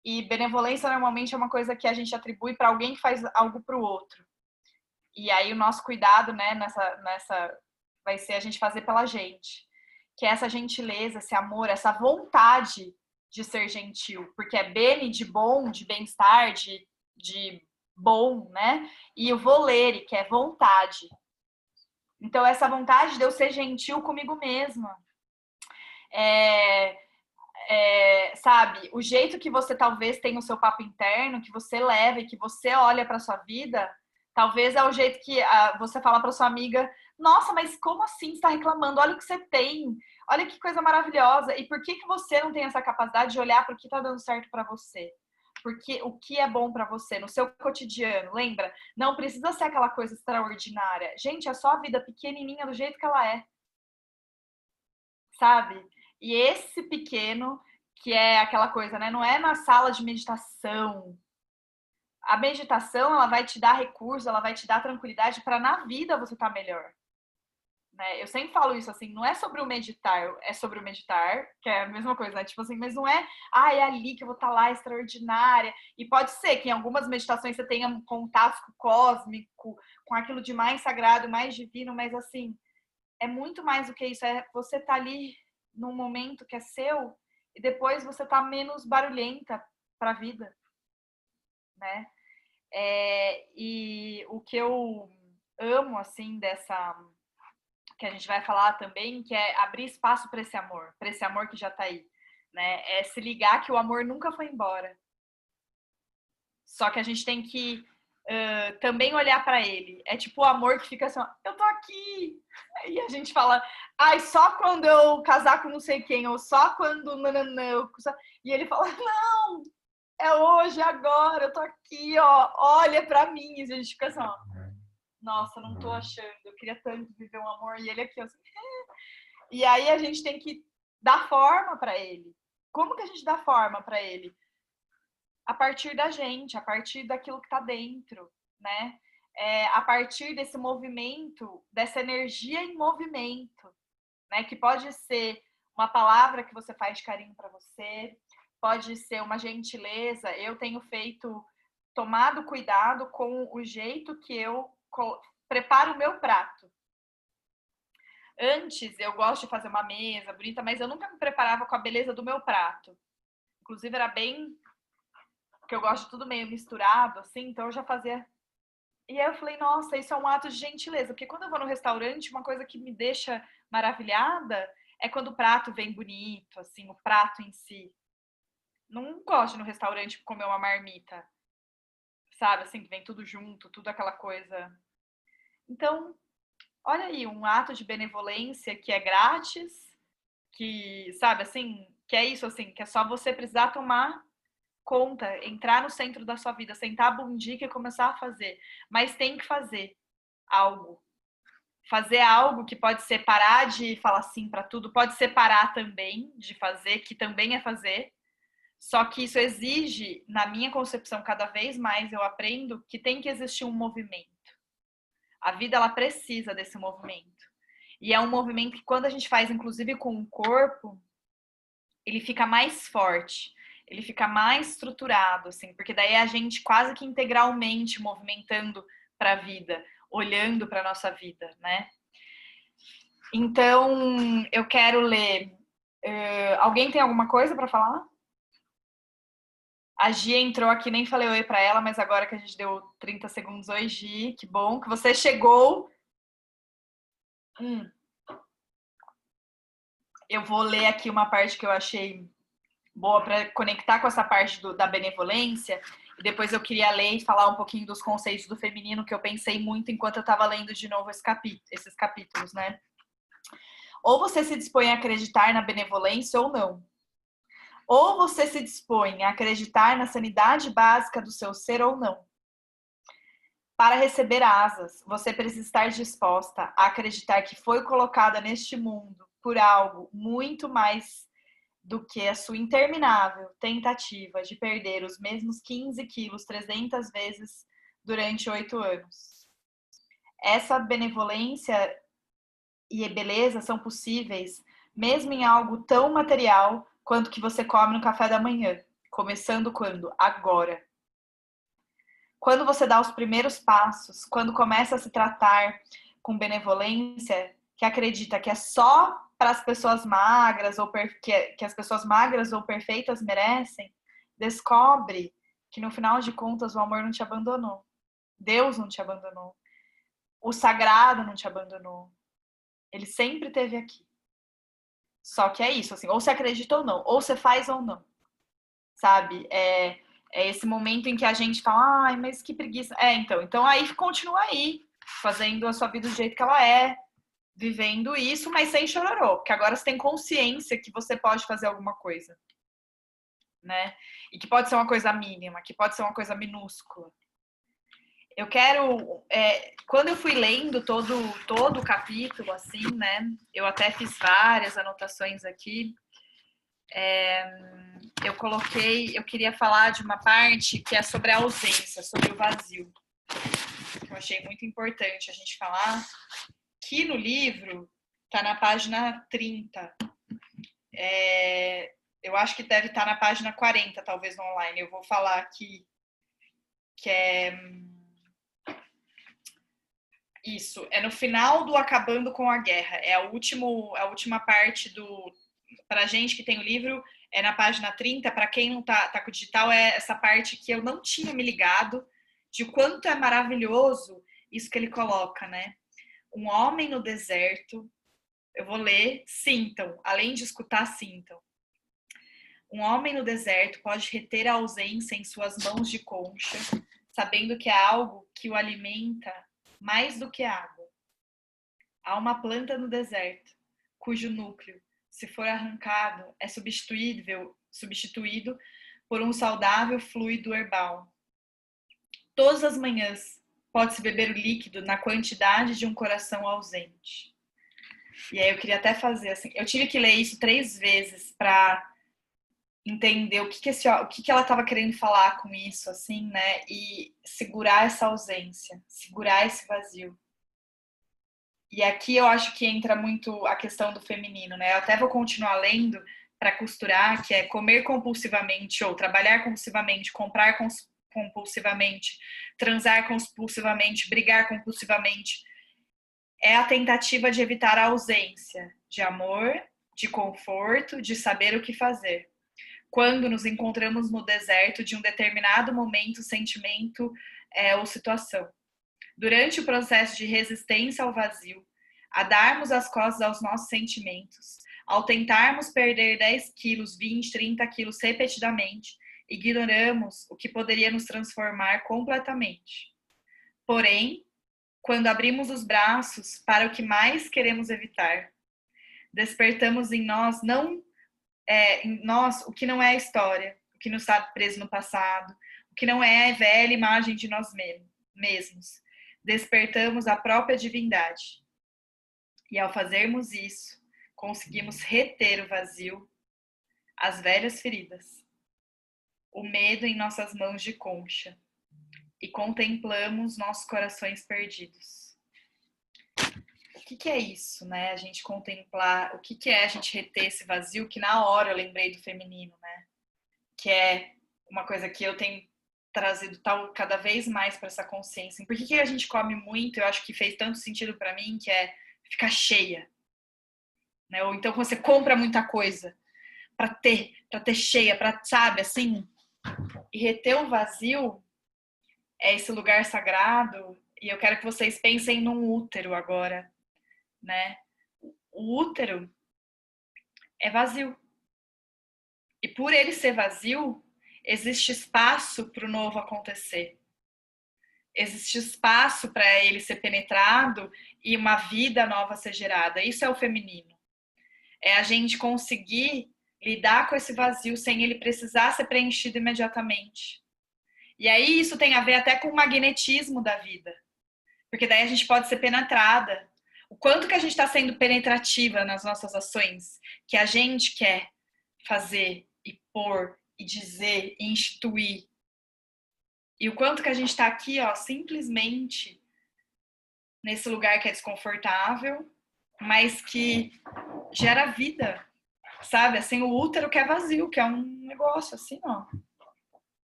E benevolência normalmente é uma coisa que a gente atribui para alguém que faz algo para o outro. E aí o nosso cuidado, né, nessa vai ser a gente fazer pela gente. Que é essa gentileza, esse amor, essa vontade de ser gentil. Porque é bene de bom, de bem-estar, de bom, né? E o volere, que é vontade. Então, essa vontade de eu ser gentil comigo mesma. Sabe, o jeito que você talvez tenha o seu papo interno, que você leva e que você olha para sua vida, talvez é o jeito que você fala para sua amiga, nossa, mas como assim você está reclamando? Olha o que você tem, olha que coisa maravilhosa. E por que você não tem essa capacidade de olhar para o que está dando certo para você? Porque o que é bom para você no seu cotidiano, lembra? Não precisa ser aquela coisa extraordinária. Gente, é só a vida pequenininha do jeito que ela é. Sabe? E esse pequeno, que é aquela coisa, né? Não é na sala de meditação. A meditação, ela vai te dar recursos, ela vai te dar tranquilidade para na vida você estar melhor. Né? Eu sempre falo isso assim, não é sobre o meditar, é sobre o meditar, que é a mesma coisa, né? Tipo assim, mas não é, é ali que eu vou estar lá, extraordinária. E pode ser que em algumas meditações você tenha um contato cósmico, com aquilo de mais sagrado, mais divino, mas assim, é muito mais do que isso, é você estar ali num momento que é seu e depois você tá menos barulhenta para a vida, né? E o que eu amo, assim, que a gente vai falar também, que é abrir espaço para esse amor que já tá aí, né? É se ligar que o amor nunca foi embora. Só que a gente tem que também olhar para ele. É tipo o amor que fica assim, ó, eu tô aqui. E a gente fala, só quando eu casar com não sei quem, ou só quando nananã. E ele fala, não, é hoje, agora, eu tô aqui, ó, olha para mim. E a gente fica assim, ó, nossa, não tô achando, eu queria tanto viver um amor. E ele aqui, assim, E aí a gente tem que dar forma para ele. Como que a gente dá forma para ele? A partir da gente, a partir daquilo que está dentro, né? A partir desse movimento, dessa energia em movimento, né? Que pode ser uma palavra que você faz de carinho para você, pode ser uma gentileza. Eu tenho tomado cuidado com o jeito que eu preparo o meu prato. Antes, eu gosto de fazer uma mesa bonita, mas eu nunca me preparava com a beleza do meu prato. Inclusive, era bem porque eu gosto de tudo meio misturado, assim, então eu já fazia. E aí eu falei, nossa, isso é um ato de gentileza, porque quando eu vou no restaurante, uma coisa que me deixa maravilhada é quando o prato vem bonito, assim, o prato em si. Não gosto de ir no restaurante comer uma marmita, sabe, assim, que vem tudo junto, tudo aquela coisa. Então, olha aí, um ato de benevolência que é grátis, que, sabe, assim, que é isso, assim, que é só você precisar tomar conta, entrar no centro da sua vida, sentar a bundica e começar a fazer. Mas tem que fazer algo. Fazer algo que pode ser parar de falar sim para tudo, pode ser parar também de fazer, que também é fazer. Só que isso exige, na minha concepção, cada vez mais eu aprendo que tem que existir um movimento. A vida, ela precisa desse movimento. E é um movimento que, quando a gente faz, inclusive com o corpo, ele fica mais forte, ele fica mais estruturado, assim, porque daí é a gente quase que integralmente movimentando para a vida, olhando para a nossa vida, né? Então, eu quero ler. Alguém tem alguma coisa para falar? A Gia entrou aqui, nem falei oi para ela, mas agora que a gente deu 30 segundos, oi, Gi, que bom que você chegou. Eu vou ler aqui uma parte que eu achei boa para conectar com essa parte da benevolência. E depois eu queria ler e falar um pouquinho dos conceitos do feminino, que eu pensei muito enquanto eu estava lendo de novo esses capítulos, né? Ou você se dispõe a acreditar na benevolência ou não. Ou você se dispõe a acreditar na sanidade básica do seu ser ou não. Para receber asas, você precisa estar disposta a acreditar que foi colocada neste mundo por algo muito mais do que a sua interminável tentativa de perder os mesmos 15 quilos 300 vezes durante 8 anos. Essa benevolência e beleza são possíveis mesmo em algo tão material quanto que você come no café da manhã. Começando quando? Agora. Quando você dá os primeiros passos, quando começa a se tratar com benevolência, que acredita que é só para as pessoas magras ou que as pessoas magras ou perfeitas merecem, descobre que no final de contas o amor não te abandonou. Deus não te abandonou. O sagrado não te abandonou. Ele sempre esteve aqui. Só que é isso, assim, ou você acredita ou não, ou você faz ou não. Sabe? É esse momento em que a gente fala, ai, mas que preguiça. Então aí continua aí, fazendo a sua vida do jeito que ela é, vivendo isso, mas sem chororô, porque agora você tem consciência que você pode fazer alguma coisa, né? E que pode ser uma coisa mínima, que pode ser uma coisa minúscula. Eu quero, quando eu fui lendo todo o capítulo, assim, né? Eu até fiz várias anotações aqui. Eu queria falar de uma parte que é sobre a ausência, sobre o vazio. Que eu achei muito importante a gente falar. Que no livro está na página 30. Eu acho que deve estar na página 40, talvez, no online. Eu vou falar aqui que é isso. É no final do Acabando com a Guerra. É a última parte do... Para a gente que tem o livro, é na página 30. Para quem não tá com o digital, é essa parte que eu não tinha me ligado de quanto é maravilhoso isso que ele coloca, né? Um homem no deserto, eu vou ler, sintam, além de escutar, sintam. Um homem no deserto pode reter a ausência em suas mãos de concha, sabendo que é algo que o alimenta mais do que água. Há uma planta no deserto, cujo núcleo, se for arrancado, é substituído por um saudável fluido herbal. Todas as manhãs pode-se beber o líquido na quantidade de um coração ausente. E aí eu queria até fazer assim, eu tive que ler isso 3 vezes para entender o que ela estava querendo falar com isso, assim, né? E segurar essa ausência, segurar esse vazio. E aqui eu acho que entra muito a questão do feminino, né? Eu até vou continuar lendo para costurar, que é comer compulsivamente ou trabalhar compulsivamente, comprar compulsivamente, transar compulsivamente, brigar compulsivamente. É a tentativa de evitar a ausência de amor, de conforto, de saber o que fazer. quando nos encontramos no deserto de um determinado momento, sentimento ou situação. Durante o processo de resistência ao vazio, a darmos as costas aos nossos sentimentos, ao tentarmos perder 10 quilos, 20, 30 quilos repetidamente, ignoramos o que poderia nos transformar completamente. Porém, quando abrimos os braços para o que mais queremos evitar, despertamos em nós o que não é a história, o que nos está preso no passado, o que não é a velha imagem de nós mesmos. Despertamos a própria divindade. E ao fazermos isso, conseguimos reter o vazio, as velhas feridas, o medo em nossas mãos de concha, e contemplamos nossos corações perdidos. O que é isso, né? A gente contemplar, o que é a gente reter esse vazio, que na hora eu lembrei do feminino, né? Que é uma coisa que eu tenho trazido cada vez mais para essa consciência. Por que a gente come muito? Eu acho que fez tanto sentido para mim, que é ficar cheia, né? Ou então você compra muita coisa para ter cheia, sabe, assim. E reter o vazio é esse lugar sagrado. E eu quero que vocês pensem num útero agora, né? O útero é vazio. E por ele ser vazio, existe espaço para o novo acontecer. Existe espaço para ele ser penetrado e uma vida nova ser gerada. Isso é o feminino. É a gente conseguir lidar com esse vazio sem ele precisar ser preenchido imediatamente. E aí isso tem a ver até com o magnetismo da vida. Porque daí a gente pode ser penetrada. O quanto que a gente está sendo penetrativa nas nossas ações, que a gente quer fazer e pôr e dizer e instituir. E o quanto que a gente está aqui, ó, simplesmente nesse lugar que é desconfortável, mas que gera vida, sabe? Assim, o útero que é vazio, que é um negócio assim, ó,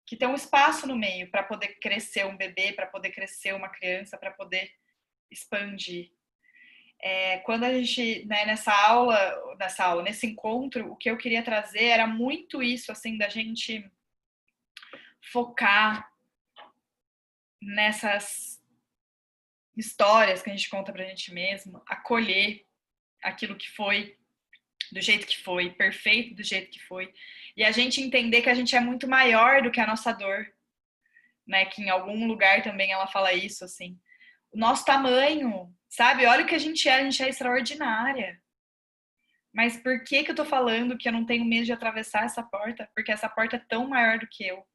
que tem um espaço no meio para poder crescer um bebê, para poder crescer uma criança, para poder expandir. Quando a gente, né, nesse encontro, o que eu queria trazer era muito isso, assim, da gente focar nessas histórias que a gente conta pra gente mesmo, acolher aquilo que foi, do jeito que foi, perfeito do jeito que foi, e a gente entender que a gente é muito maior do que a nossa dor, né, que em algum lugar também ela fala isso, assim, o nosso tamanho, sabe, olha o que a gente é extraordinária. Mas por que eu tô falando que eu não tenho medo de atravessar essa porta? Porque essa porta é tão maior do que eu,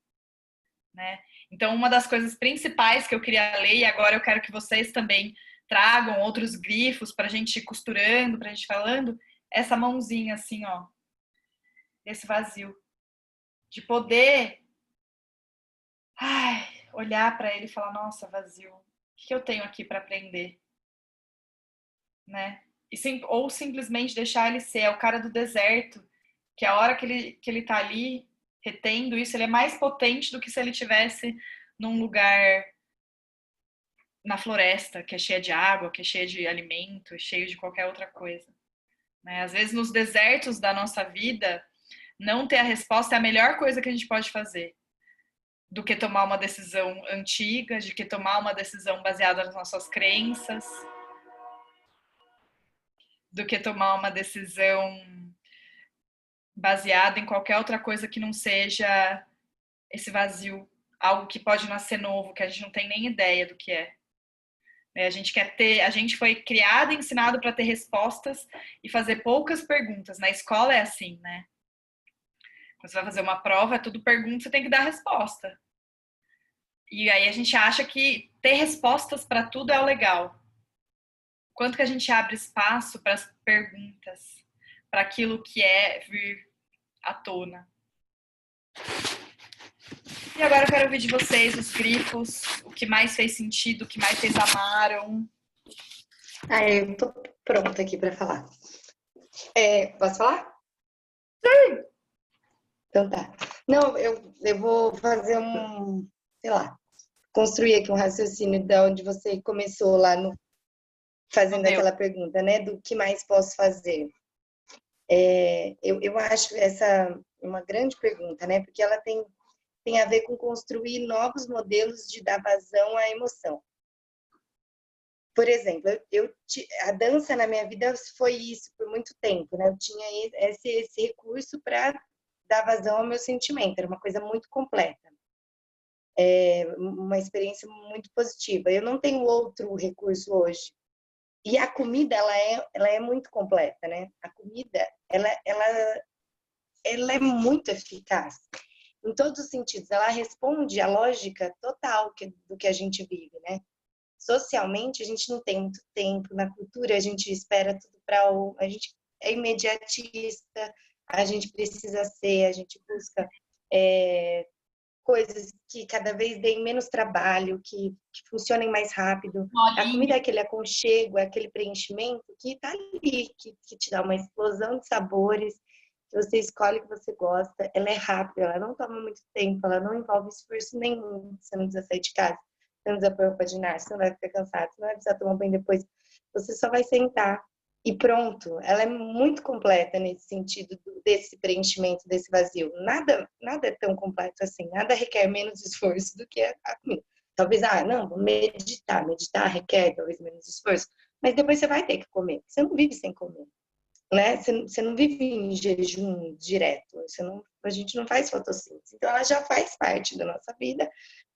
né? Então, uma das coisas principais que eu queria ler, e agora eu quero que vocês também tragam outros grifos pra gente ir costurando, pra gente falando, essa mãozinha assim, ó, esse vazio. De poder olhar pra ele e falar, nossa, vazio, o que eu tenho aqui pra aprender? Né? Ou simplesmente deixar ele ser, é o cara do deserto, que a hora que ele tá ali retendo isso, ele é mais potente do que se ele tivesse num lugar na floresta, que é cheia de água, que é cheia de alimento, cheio de qualquer outra coisa. Né? Às vezes nos desertos da nossa vida, não ter a resposta é a melhor coisa que a gente pode fazer, do que tomar uma decisão antiga, de que tomar uma decisão baseada nas nossas crenças, do que tomar uma decisão baseada em qualquer outra coisa que não seja esse vazio, algo que pode nascer novo, que a gente não tem nem ideia do que é. A gente foi criado e ensinado para ter respostas e fazer poucas perguntas. Na escola é assim, né? Quando você vai fazer uma prova, é tudo pergunta, você tem que dar resposta. E aí a gente acha que ter respostas para tudo é o legal. Quanto que a gente abre espaço para as perguntas, para aquilo que é vir à tona. E agora eu quero ouvir de vocês os grifos, o que mais fez sentido, o que mais vocês amaram. Eu tô pronta aqui para falar. Posso falar? Sim! Então tá. Não, eu vou fazer sei lá, construir aqui um raciocínio de onde você começou lá fazendo aquela pergunta, né? Do que mais posso fazer. Eu acho essa uma grande pergunta, né? Porque ela tem a ver com construir novos modelos de dar vazão à emoção. Por exemplo, a dança na minha vida foi isso por muito tempo, né? Eu tinha esse recurso para dar vazão ao meu sentimento, era uma coisa muito completa, uma experiência muito positiva. Eu não tenho outro recurso hoje. E a comida, ela é muito completa, né? A comida, ela é muito eficaz em todos os sentidos. Ela responde à lógica total do que a gente vive, né? Socialmente, a gente não tem muito tempo. Na cultura, a gente espera tudo para a gente é imediatista, a gente precisa ser, a gente busca coisas que cada vez deem menos trabalho, que funcionem mais rápido. A comida é aquele aconchego, é aquele preenchimento que está ali, que te dá uma explosão de sabores, que você escolhe o que você gosta. Ela é rápida, ela não toma muito tempo, ela não envolve esforço nenhum. Você não precisa sair de casa, você não precisa pôr roupa de ginástica, você não vai ficar cansado, você não vai precisar tomar banho depois. Você só vai sentar e pronto. Ela é muito completa nesse sentido desse preenchimento, desse vazio. Nada é tão completo assim. Nada requer menos esforço do que a comida. Talvez, não, vou meditar. Meditar requer talvez menos esforço. Mas depois você vai ter que comer. Você não vive sem comer, né? Você não vive em jejum direto. A gente não faz fotossíntese. Então, ela já faz parte da nossa vida,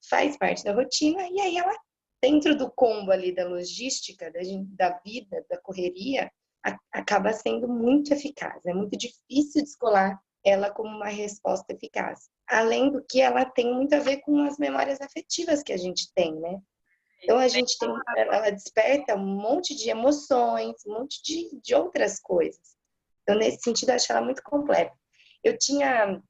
faz parte da rotina. E aí, ela, dentro do combo ali da logística, da vida, da correria, acaba sendo muito eficaz. É muito difícil descolar ela como uma resposta eficaz. Além do que ela tem muito a ver com as memórias afetivas que a gente tem, né? Então, ela desperta um monte de emoções, um monte de outras coisas. Então, nesse sentido, eu acho ela muito completa. Eu tinha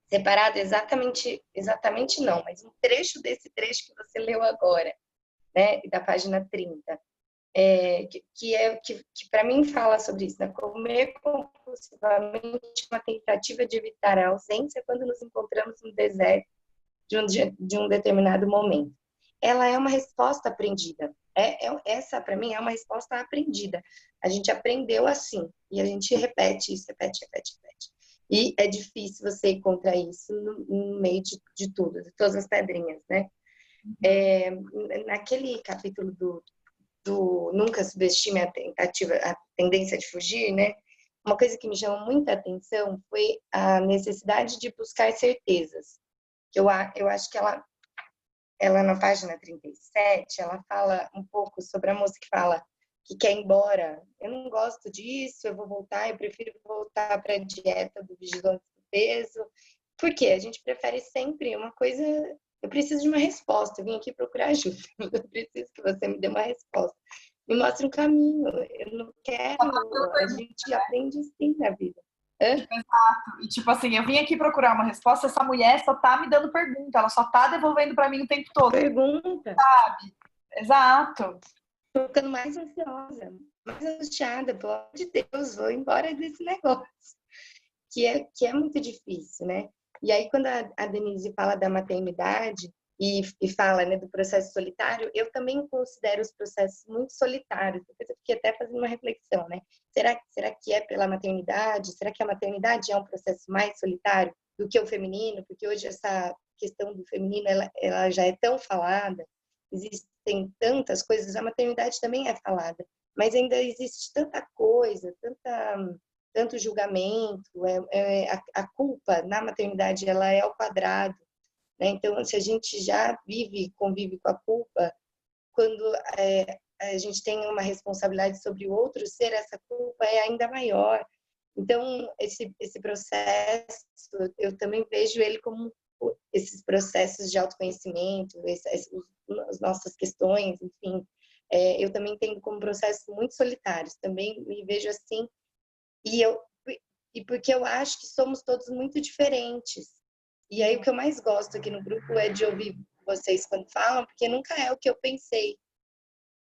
separado exatamente não, mas um trecho desse trecho que você leu agora, né, da página 30, que para mim fala sobre isso, né? Comer compulsivamente uma tentativa de evitar a ausência quando nos encontramos no deserto de um determinado momento. Ela é uma resposta aprendida. Essa, para mim, é uma resposta aprendida. A gente aprendeu assim, e a gente repete isso, repete. E é difícil você encontrar isso no meio de tudo, de todas as pedrinhas, né? Naquele capítulo do Nunca Subestime a Tendência de Fugir, né? Uma coisa que me chamou muita atenção foi a necessidade de buscar certezas. Eu acho que ela na página 37, ela fala um pouco sobre a moça que fala que quer ir embora. Eu não gosto disso, eu vou voltar, eu prefiro voltar para a dieta do vigilante do peso. Por quê? A gente prefere sempre uma coisa. Eu preciso de uma resposta, eu vim aqui procurar ajuda. Eu preciso que você me dê uma resposta. Me mostre um caminho. Eu não quero. A gente aprende assim na vida. Exato. E tipo assim, eu vim aqui procurar uma resposta, essa mulher só tá me dando pergunta, ela só tá devolvendo para mim o tempo todo. Pergunta. Sabe? Exato. Tô ficando mais ansiosa, mais angustiada, pelo amor de Deus, vou embora desse negócio. Que é muito difícil, né? E aí, quando a Denise fala da maternidade e fala, né, do processo solitário, eu também considero os processos muito solitários. Depois eu fiquei até fazendo uma reflexão, né? Será que é pela maternidade? Será que a maternidade é um processo mais solitário do que o feminino? Porque hoje essa questão do feminino, ela já é tão falada, existem tantas coisas, a maternidade também é falada, mas ainda existe tanta coisa, tanto julgamento, a culpa na maternidade ela é ao quadrado, né? Então, se a gente já convive com a culpa, quando a gente tem uma responsabilidade sobre o outro ser, essa culpa é ainda maior. Então, esse processo, eu também vejo ele como esses processos de autoconhecimento, as nossas questões, enfim, eu também entendo como processos muito solitários, também me vejo assim. E porque eu acho que somos todos muito diferentes. E aí o que eu mais gosto aqui no grupo é de ouvir vocês quando falam, porque nunca é o que eu pensei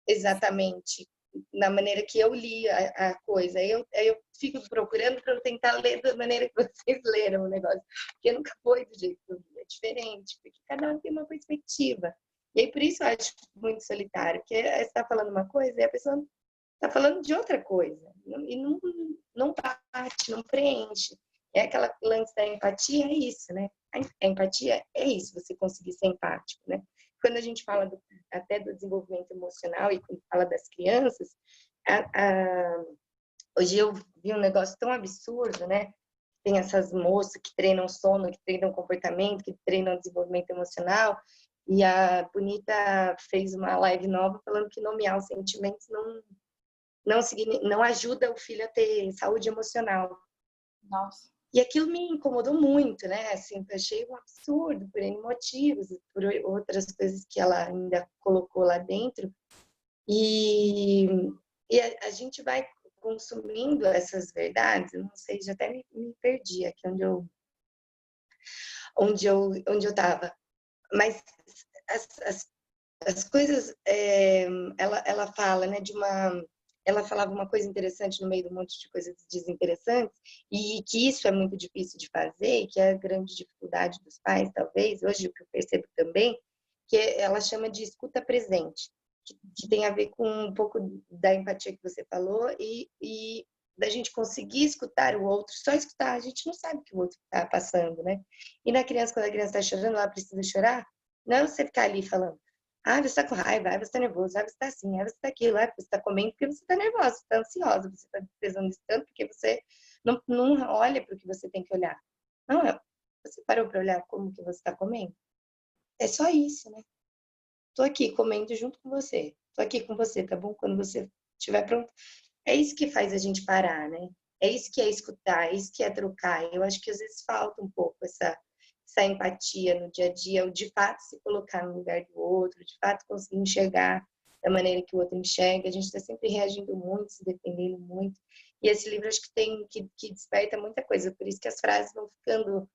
exatamente, na maneira que eu li a coisa. Eu fico procurando para eu tentar ler da maneira que vocês leram o negócio, porque nunca foi do jeito que eu li, é diferente, porque cada um tem uma perspectiva. E aí por isso eu acho muito solitário, porque você está falando uma coisa e a pessoa Tá falando de outra coisa. E não bate, não preenche. É aquela lance da empatia, é isso, né? A empatia é isso, você conseguir ser empático, né? Quando a gente fala até do desenvolvimento emocional e quando fala das crianças, hoje eu vi um negócio tão absurdo, né? Tem essas moças que treinam sono, que treinam comportamento, que treinam desenvolvimento emocional. E a Bonita fez uma live nova falando que nomear os sentimentos não ajuda o filho a ter saúde emocional. Nossa. E aquilo me incomodou muito, né? Assim, eu achei um absurdo por N motivos, por outras coisas que ela ainda colocou lá dentro. E a gente vai consumindo essas verdades, eu não sei, já até me perdi aqui onde eu estava. Mas as coisas, ela fala, né, ela falava uma coisa interessante no meio de um monte de coisas desinteressantes, e que isso é muito difícil de fazer, e que é a grande dificuldade dos pais, talvez, hoje o que eu percebo também, que ela chama de escuta presente, que tem a ver com um pouco da empatia que você falou, e da gente conseguir escutar o outro, só escutar, a gente não sabe o que o outro está passando, né? E na criança, quando a criança está chorando, ela precisa chorar, não é você ficar ali falando, você está com raiva, você está nervoso, você está assim, você está aquilo, você está comendo porque você está nervosa, você está ansiosa, você está pesando isso tanto porque você não olha para o que você tem que olhar. Não, você parou para olhar como que você está comendo? É só isso, né? Tô aqui comendo junto com você. Tô aqui com você, tá bom? Quando você estiver pronto. É isso que faz a gente parar, né? É isso que é escutar, é isso que é trocar. Eu acho que às vezes falta um pouco essa empatia no dia a dia, o de fato se colocar no lugar do outro, de fato conseguir enxergar da maneira que o outro enxerga. A gente está sempre reagindo muito, se defendendo muito. E esse livro acho que tem que desperta muita coisa, por isso que as frases vão ficando.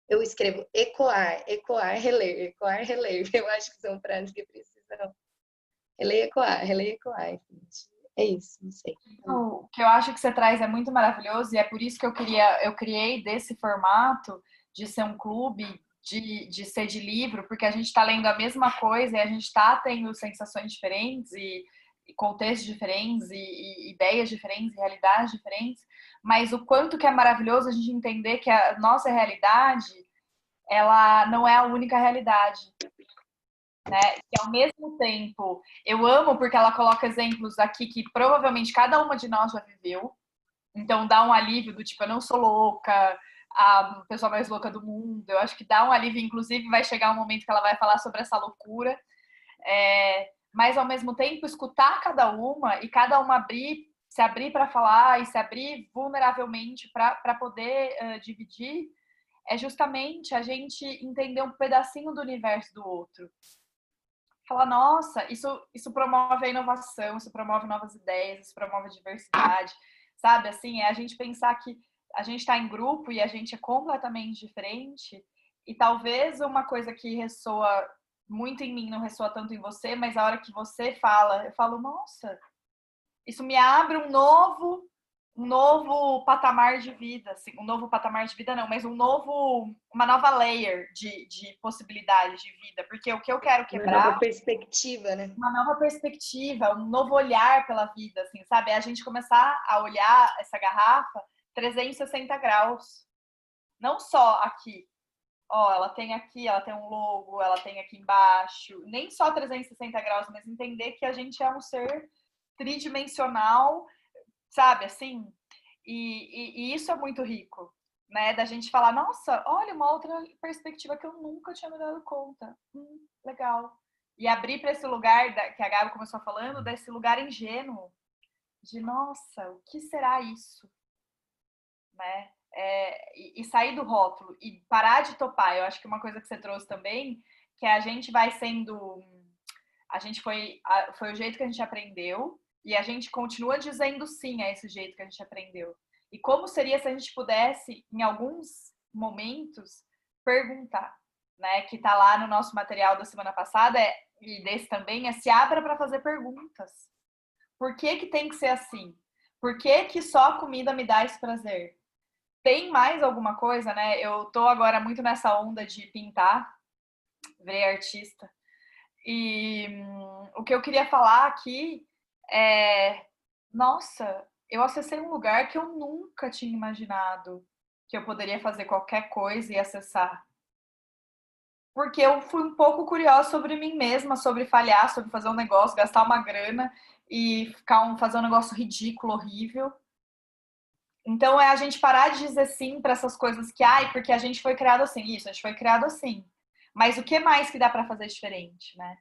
Eu escrevo ecoar, reler, ecoar, reler. Eu acho que são frases que precisam reler, ecoar, reler, ecoar. É isso, não sei. O que eu acho que você traz é muito maravilhoso e é por isso que eu criei desse formato de ser um clube, de ser de livro, porque a gente está lendo a mesma coisa e a gente está tendo sensações diferentes e contextos diferentes e ideias diferentes, realidades diferentes, mas o quanto que é maravilhoso a gente entender que a nossa realidade, ela não é a única realidade. Né? E ao mesmo tempo, eu amo porque ela coloca exemplos aqui que provavelmente cada uma de nós já viveu. Então dá um alívio do tipo, eu não sou louca, a pessoa mais louca do mundo. Eu acho que dá um alívio, inclusive vai chegar um momento que ela vai falar sobre essa loucura. Mas ao mesmo tempo, escutar cada uma e cada uma se abrir para falar e se abrir vulneravelmente para poder dividir, é justamente a gente entender um pedacinho do universo do outro. Falar, nossa, isso promove a inovação, isso promove novas ideias, isso promove a diversidade, sabe? Assim, é a gente pensar que a gente está em grupo e a gente é completamente diferente e talvez uma coisa que ressoa muito em mim não ressoa tanto em você, mas a hora que você fala, eu falo, nossa, isso me abre um novo patamar de vida, assim, um novo patamar de vida não, mas uma nova layer de possibilidades de vida, porque o que eu quero quebrar... Uma nova perspectiva, né? Uma nova perspectiva, um novo olhar pela vida, assim, sabe? É a gente começar a olhar essa garrafa 360 graus, não só aqui. Ó, ela tem aqui, ela tem um logo, ela tem aqui embaixo, nem só 360 graus, mas entender que a gente é um ser tridimensional, sabe, assim, e isso é muito rico, né, da gente falar, nossa, olha uma outra perspectiva que eu nunca tinha me dado conta, legal, e abrir para esse lugar que a Gabi começou falando, desse lugar ingênuo, de nossa, o que será isso, né, e sair do rótulo, e parar de topar, eu acho que uma coisa que você trouxe também, que a gente vai sendo, a gente foi o jeito que a gente aprendeu, e a gente continua dizendo sim a esse jeito que a gente aprendeu. E como seria se a gente pudesse, em alguns momentos, perguntar, né? Que tá lá no nosso material da semana passada, e desse também, se abra para fazer perguntas. Por que tem que ser assim? Por que só a comida me dá esse prazer? Tem mais alguma coisa, né? Eu tô agora muito nessa onda de pintar, virei artista. E o que eu queria falar aqui é Nossa, eu acessei um lugar que eu nunca tinha imaginado que eu poderia fazer qualquer coisa e acessar. Porque eu fui um pouco curiosa sobre mim mesma, sobre falhar, sobre fazer um negócio, gastar uma grana e fazer um negócio ridículo, horrível. Então é a gente parar de dizer sim para essas coisas que, ai, porque a gente foi criado assim, isso, a gente foi criado assim. Mas o que mais que dá para fazer diferente, né?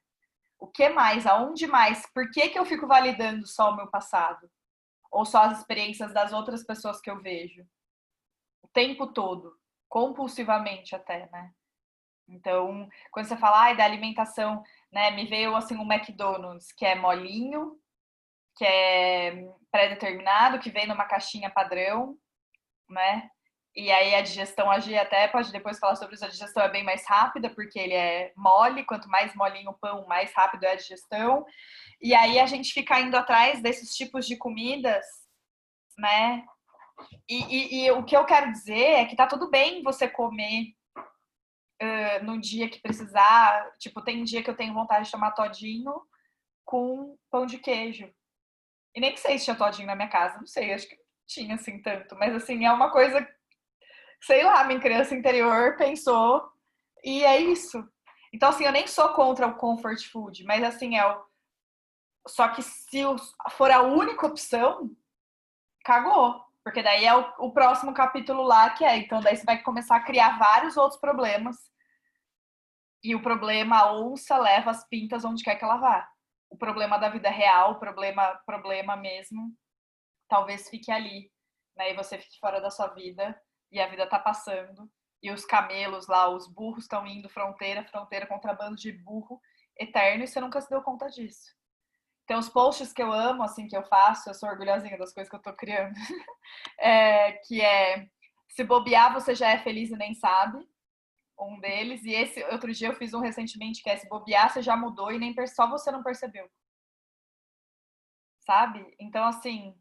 O que mais? Aonde mais? Por que que eu fico validando só o meu passado? Ou só as experiências das outras pessoas que eu vejo? O tempo todo, compulsivamente até, né? Então, quando você fala, ai, da alimentação, né, me veio assim um McDonald's que é molinho, que é pré-determinado, que vem numa caixinha padrão, né? E aí a digestão agir até pode depois falar sobre isso, a digestão é bem mais rápida, porque ele é mole, quanto mais molinho o pão, mais rápido é a digestão. E aí a gente fica indo atrás desses tipos de comidas, né? E o que eu quero dizer é que tá tudo bem você comer no dia que precisar. Tipo, tem dia que eu tenho vontade de tomar todinho com pão de queijo. E nem sei se tinha todinho na minha casa, não sei, acho que tinha assim tanto. Mas assim, é uma coisa, sei lá, minha criança interior pensou e é isso. Então, assim, eu nem sou contra o comfort food, mas assim, só que se for a única opção, cagou. Porque daí é o próximo capítulo lá que é. Então, daí você vai começar a criar vários outros problemas. E o problema, a onça leva as pintas onde quer que ela vá. O problema da vida real, o problema mesmo, talvez fique ali. Né? E você fique fora da sua vida. E a vida tá passando. E os camelos lá, os burros estão indo fronteira, contrabando de burro eterno. E você nunca se deu conta disso. Tem uns posts que eu amo, assim, que eu faço, eu sou orgulhosinha das coisas que eu tô criando, que é se bobear, você já é feliz e nem sabe, um deles, e esse outro dia eu fiz um recentemente que é se bobear, você já mudou e nem só você não percebeu, sabe? Então, assim,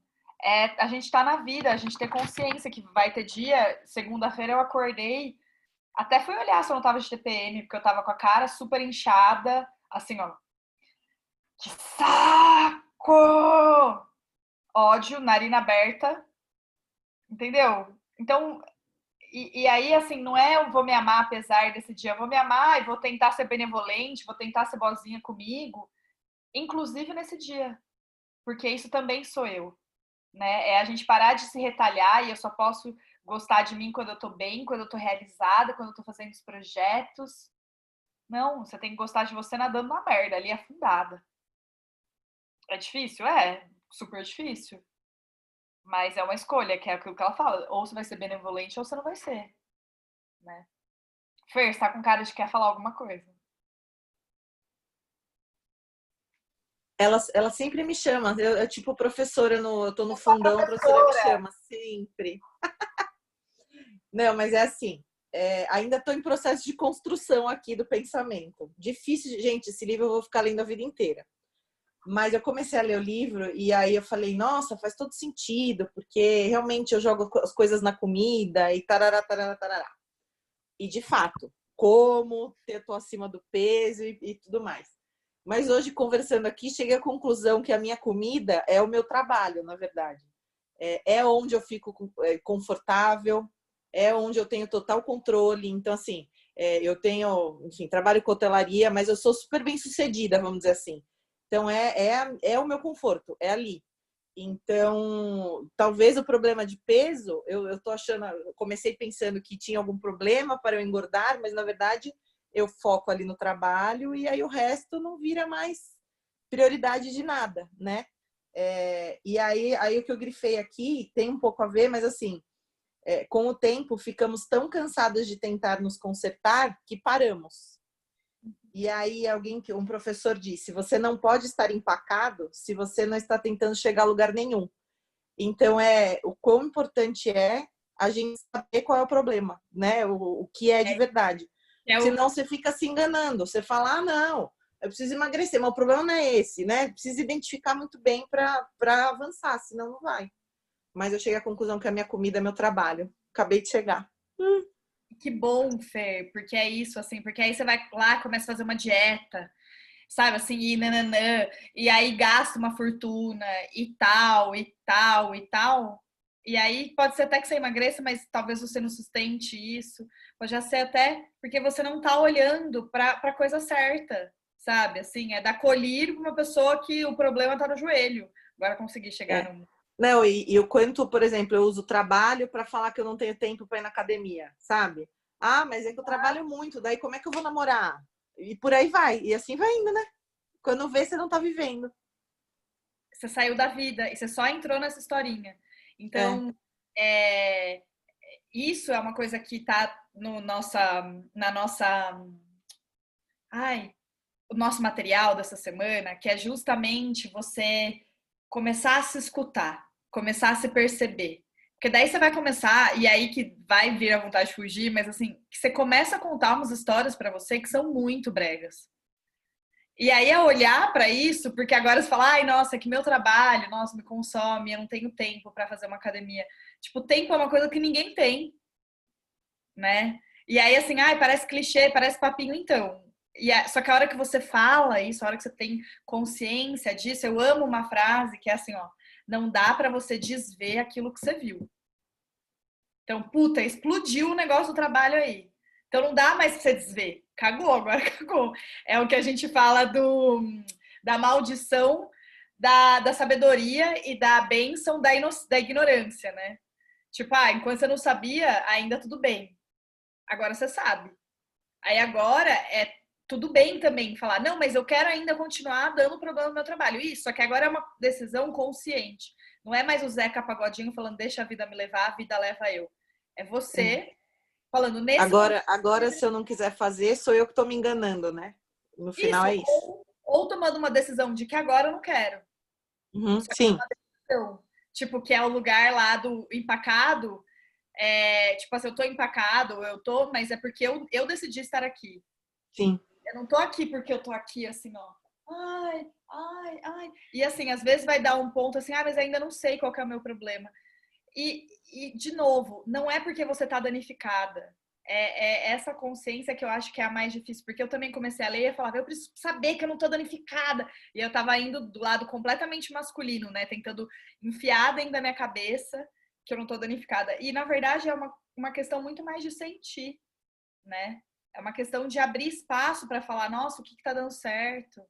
a gente tá na vida, a gente ter consciência que vai ter dia, segunda-feira eu acordei, até fui olhar se eu não tava de TPM, porque eu tava com a cara super inchada, assim, ó, que saco! Ódio, narina aberta, entendeu? Então, e aí, assim, não é eu vou me amar apesar desse dia, eu vou me amar e vou tentar ser benevolente, vou tentar ser boazinha comigo, inclusive nesse dia, porque isso também sou eu, né? É a gente parar de se retalhar e eu só posso gostar de mim quando eu tô bem, quando eu tô realizada, quando eu tô fazendo os projetos. Não, você tem que gostar de você nadando na merda, ali afundada. É difícil? É, super difícil. Mas é uma escolha, que é aquilo que ela fala. Ou você vai ser benevolente ou você não vai ser, né? Fer, você tá com cara de que quer falar alguma coisa. Ela sempre me chama. Eu tipo professora, eu tô no Eu sou fundão, a professora me chama, sempre. Não, mas é assim. Ainda estou em processo de construção aqui do pensamento. Difícil, gente, esse livro eu vou ficar lendo a vida inteira. Mas eu comecei a ler o livro e aí eu falei, nossa, faz todo sentido, porque realmente eu jogo as coisas na comida e tarará, tarará, tarará. E de fato, como eu tô acima do peso e tudo mais. Mas hoje, conversando aqui, cheguei à conclusão que a minha comida é o meu trabalho, na verdade. É onde eu fico confortável, é onde eu tenho total controle. Então, assim, eu tenho, enfim, trabalho com hotelaria, mas eu sou super bem sucedida, vamos dizer assim. Então, é o meu conforto, é ali. Então, talvez o problema de peso, eu tô achando, eu comecei pensando que tinha algum problema para eu engordar, mas na verdade eu foco ali no trabalho e aí o resto não vira mais prioridade de nada, né? E aí o que eu grifei aqui tem um pouco a ver, mas assim, com o tempo ficamos tão cansados de tentar nos consertar que paramos. E aí um professor disse, você não pode estar empacado se você não está tentando chegar a lugar nenhum. Então, o quão importante é a gente saber qual é o problema, né? O que é de verdade. Senão você fica se enganando. Você fala, ah, não, eu preciso emagrecer, mas o problema não é esse, né? Precisa identificar muito bem para avançar, senão não vai. Mas eu cheguei à conclusão que a minha comida é meu trabalho. Acabei de chegar. Que bom, Fer, porque é isso, assim, porque aí você vai lá, começa a fazer uma dieta, sabe assim, e nananã, e aí gasta uma fortuna e tal, e tal, e tal. E aí pode ser até que você emagreça, mas talvez você não sustente isso. Pode já ser até porque você não tá olhando para a coisa certa, sabe? Assim, é dar colírio para uma pessoa que o problema tá no joelho. Agora conseguir chegar no. Não, e o quanto, por exemplo, eu uso trabalho para falar que eu não tenho tempo para ir na academia, sabe? Ah, mas é que eu trabalho muito, daí como é que eu vou namorar? E por aí vai, e assim vai indo, né? Quando vê, você não tá vivendo. Você saiu da vida e você só entrou nessa historinha. Então, isso é uma coisa que está no na nossa, o nosso material dessa semana, que é justamente você começar a se escutar, começar a se perceber. Porque daí você vai começar, e aí que vai vir a vontade de fugir, mas assim, que você começa a contar umas histórias para você que são muito bregas. E aí é olhar para isso, porque agora você fala, ai, nossa, que meu trabalho, nossa, me consome, eu não tenho tempo para fazer uma academia. Tipo, tempo é uma coisa que ninguém tem, né? E aí, assim, ai, parece clichê, parece papinho, então. Só que a hora que você fala isso, a hora que você tem consciência disso, eu amo uma frase que é assim, ó, não dá para você desver aquilo que você viu. Então, puta, explodiu o negócio do trabalho aí. Então não dá mais pra você desver. Cagou, agora cagou. É o que a gente fala da maldição da sabedoria e da bênção da ignorância, né? Tipo, enquanto você não sabia, ainda tudo bem. Agora você sabe. Aí agora é tudo bem também falar, não, mas eu quero ainda continuar dando problema no meu trabalho. Isso, só que agora é uma decisão consciente. Não é mais o Zeca Pagodinho falando, deixa a vida me levar, a vida leva eu. É você falando nesse Agora, se eu não quiser fazer, sou eu que tô me enganando, né? No final é isso. Ou tomando uma decisão de que agora eu não quero. Sim. Decisão, tipo, que é o lugar lá do empacado. Tipo assim, eu tô empacado, mas é porque eu decidi estar aqui. Sim. Eu não tô aqui porque eu tô aqui, assim, ó. Ai, ai, ai. E assim, às vezes vai dar um ponto assim, mas ainda não sei qual que é o meu problema. E de novo, não é porque você tá danificada. É essa consciência que eu acho que é a mais difícil, porque eu também comecei a ler e falava, eu preciso saber que eu não tô danificada. E eu tava indo do lado completamente masculino, né? Tentando enfiar dentro da minha cabeça que eu não tô danificada. E na verdade é uma questão muito mais de sentir, né? É uma questão de abrir espaço para falar, nossa, o que tá dando certo?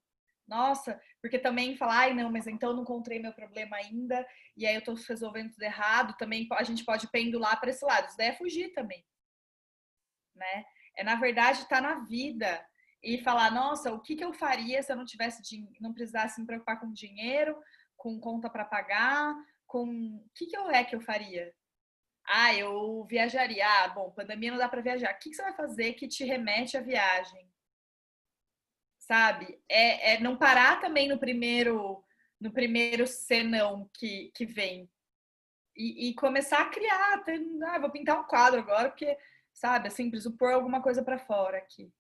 Nossa, porque também falar, ai, não, mas então eu não encontrei meu problema ainda, e aí eu tô resolvendo tudo errado, também a gente pode pendular para esse lado. Isso daí é fugir também, né? É, na verdade, estar na vida e falar, nossa, o que eu faria se eu não tivesse não precisasse me preocupar com dinheiro, com conta para pagar, com o que eu faria? Eu viajaria. Bom, pandemia não dá para viajar. O que você vai fazer que te remete à viagem? Sabe? É não parar também no primeiro senão que vem. E começar a criar. Vou pintar um quadro agora, porque, sabe, assim, preciso pôr alguma coisa para fora aqui.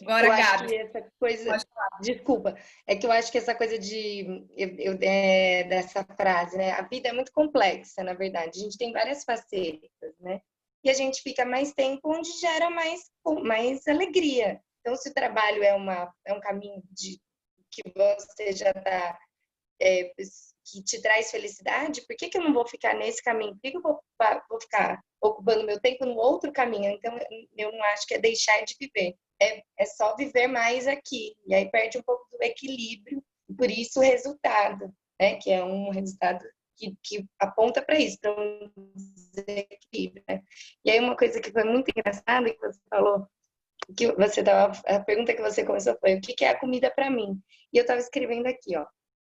Agora, eu Gabi. acho que essa coisa. Desculpa, é que eu acho que essa coisa dessa frase, né? A vida é muito complexa, na verdade. A gente tem várias facetas, né? E a gente fica mais tempo onde gera mais alegria. Então, se o trabalho é um caminho que você já está, que te traz felicidade, por que eu não vou ficar nesse caminho? Por que eu vou ficar ocupando meu tempo no outro caminho? Então, eu não acho que é deixar de viver. É só viver mais aqui. E aí perde um pouco do equilíbrio. Por isso o resultado, né? Que é um resultado que aponta para isso, para um desequilíbrio, né? E aí uma coisa que foi muito engraçada que você falou, a pergunta que você começou foi: o que é a comida para mim? E eu estava escrevendo aqui, ó.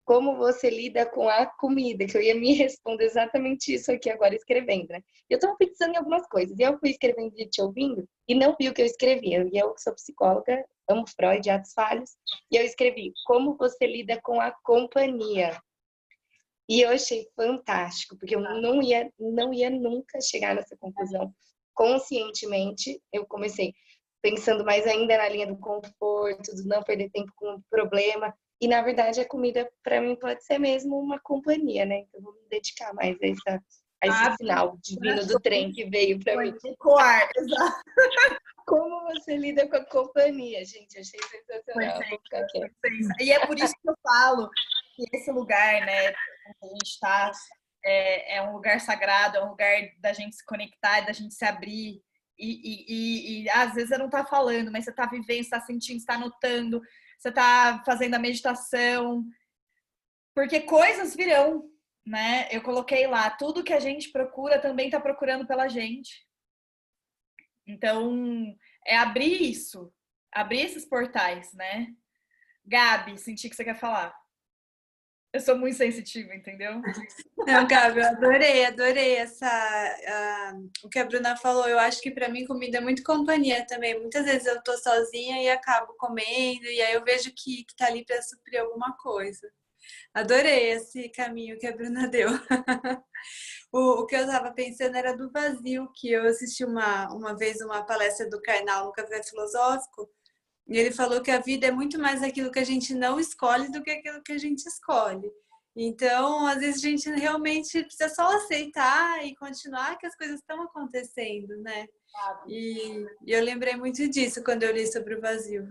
Como você lida com a comida? Que eu ia me responder exatamente isso aqui agora escrevendo, né? Eu estava pensando em algumas coisas. E eu fui escrevendo e te ouvindo e não vi o que eu escrevi. E eu sou psicóloga, amo Freud, atos falhos. E eu escrevi: como você lida com a companhia? E eu achei fantástico, porque eu não ia nunca chegar nessa conclusão conscientemente. Eu comecei pensando mais ainda na linha do conforto, do não perder tempo com o problema. E, na verdade, a comida, para mim, pode ser mesmo uma companhia, né? Então, vou me dedicar mais a esse sinal divino do trem que veio para mim. Coar, exato. Como você você lida com a companhia, gente. Achei sensacional. Vou ficar quieta. E é por isso que eu falo que esse lugar, né, onde a gente está, é um lugar sagrado, é um lugar da gente se conectar, da gente se abrir. E às vezes você não está falando, mas você está vivendo, você está sentindo, está notando, você está fazendo a meditação, porque coisas virão, né? Eu coloquei lá, tudo que a gente procura também está procurando pela gente. Então, é abrir isso, abrir esses portais, né? Gabi, senti que você quer falar. Eu sou muito sensitiva, entendeu? Não, Gabi, eu adorei o que a Bruna falou. Eu acho que para mim comida é muito companhia também. Muitas vezes eu tô sozinha e acabo comendo, e aí eu vejo que tá ali para suprir alguma coisa. Adorei esse caminho que a Bruna deu. O que eu estava pensando era do vazio, que eu assisti uma vez uma palestra do Karnal no Café Filosófico, e ele falou que a vida é muito mais aquilo que a gente não escolhe do que aquilo que a gente escolhe. Então, às vezes a gente realmente precisa só aceitar e continuar que as coisas estão acontecendo, né? E eu lembrei muito disso quando eu li sobre o vazio.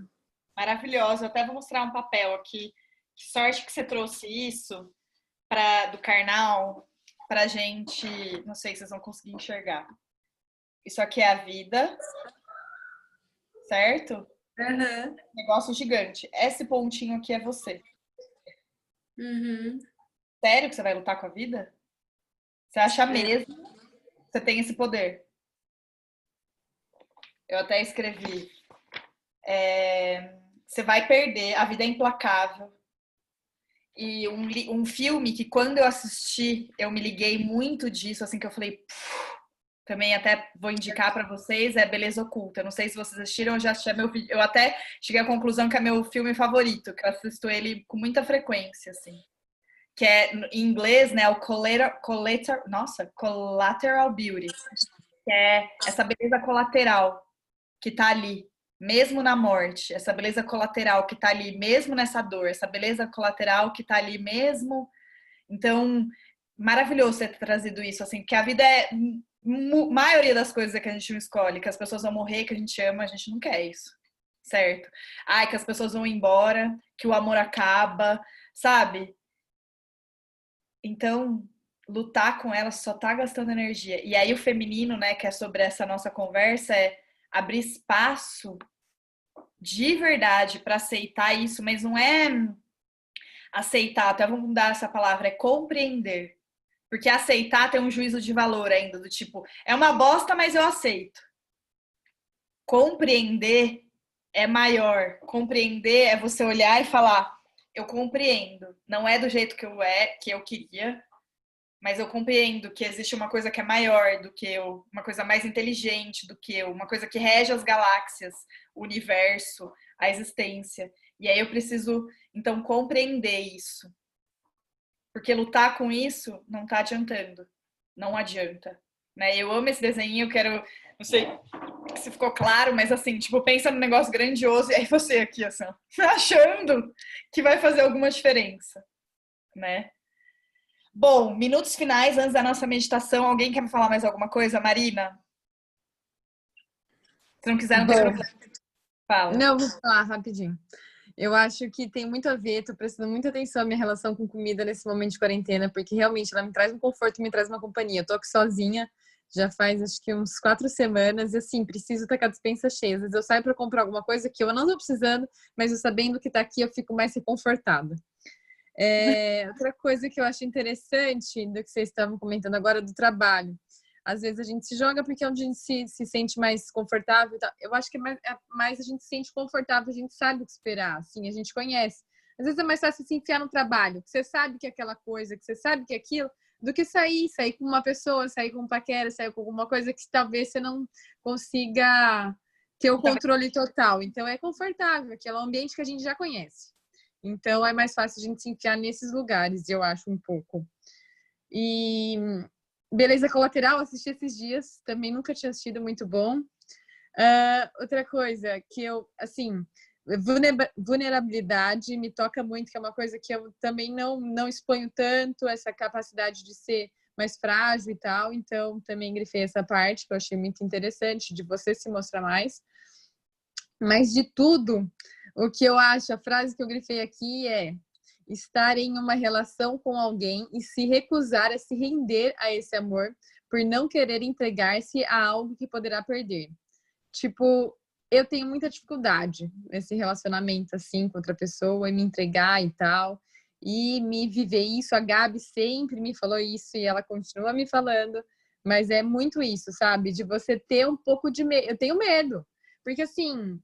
Maravilhosa. Eu até vou mostrar um papel aqui. Que sorte que você trouxe isso do Karnal pra gente. Não sei se vocês vão conseguir enxergar. Isso aqui é a vida, certo? Uhum. Negócio gigante. Esse pontinho aqui é você. Uhum. Sério que você vai lutar com a vida? Você acha mesmo que você tem esse poder? Eu até escrevi. Você vai perder, a vida é implacável. E um filme que quando eu assisti, eu me liguei muito disso, assim que eu falei, também até vou indicar para vocês, é Beleza Oculta. Não sei se vocês assistiram, eu já assisti meu vídeo. Eu até cheguei à conclusão que é meu filme favorito, que eu assisto ele com muita frequência, assim. Que é, em inglês, né, o Collateral Beauty, que é essa beleza colateral que tá ali, mesmo na morte, essa beleza colateral que tá ali, mesmo nessa dor, essa beleza colateral que tá ali mesmo. Então, maravilhoso você ter trazido isso, assim, porque a vida é maioria das coisas que a gente não escolhe, que as pessoas vão morrer, que a gente ama, a gente não quer isso, certo? Ai, que as pessoas vão embora, que o amor acaba, sabe? Então, lutar com ela só tá gastando energia. E aí o feminino, né, que é sobre essa nossa conversa, é abrir espaço de verdade para aceitar isso, mas não é aceitar, até vamos mudar essa palavra, é compreender. Porque aceitar tem um juízo de valor ainda, do tipo, é uma bosta, mas eu aceito. Compreender é maior. Compreender é você olhar e falar, eu compreendo. Não é do jeito que eu queria, mas eu compreendo que existe uma coisa que é maior do que eu, uma coisa mais inteligente do que eu, uma coisa que rege as galáxias, o universo, a existência. E aí eu preciso, então, compreender isso. Porque lutar com isso não tá adiantando. Não adianta. Né? Eu amo esse desenho, eu quero... Não sei se ficou claro, mas assim, tipo, pensa num negócio grandioso e aí você aqui, assim, achando que vai fazer alguma diferença. Né? Bom, minutos finais antes da nossa meditação. Alguém quer me falar mais alguma coisa? Marina? Se não quiser, não tem problema. Fala. Não, vou falar rapidinho. Eu acho que tem muito a ver, tô prestando muita atenção à minha relação com comida nesse momento de quarentena, porque realmente ela me traz um conforto, me traz uma companhia. Eu tô aqui sozinha, já faz acho que uns 4 semanas, e assim, preciso estar com a despensa cheia. Às vezes eu saio para comprar alguma coisa que eu não tô precisando, mas eu sabendo que tá aqui, eu fico mais reconfortada. Outra coisa que eu acho interessante do que vocês estavam comentando agora do trabalho. Às vezes a gente se joga porque é onde a gente se sente mais confortável. Eu acho que mais a gente se sente confortável, a gente sabe o que esperar, assim, a gente conhece. Às vezes é mais fácil se enfiar no trabalho, que você sabe que é aquela coisa, que você sabe que é aquilo, do que sair com uma pessoa, sair com um paquera, sair com alguma coisa que talvez você não consiga ter o controle total. Então é confortável, que é um ambiente que a gente já conhece. Então é mais fácil a gente se enfiar nesses lugares, eu acho, um pouco. E Beleza Colateral, assisti esses dias, também nunca tinha assistido, muito bom. Outra coisa que eu, assim, vulnerabilidade me toca muito, que é uma coisa que eu também não exponho tanto, essa capacidade de ser mais frágil e tal, então também grifei essa parte, que eu achei muito interessante, de você se mostrar mais. Mas de tudo, o que eu acho, a frase que eu grifei aqui é estar em uma relação com alguém e se recusar a se render a esse amor por não querer entregar-se a algo que poderá perder. Tipo, eu tenho muita dificuldade nesse relacionamento, assim, com outra pessoa, e me entregar e tal, e me viver isso. A Gabi sempre me falou isso e ela continua me falando, mas é muito isso, sabe? De você ter um pouco de medo. Eu tenho medo, porque assim,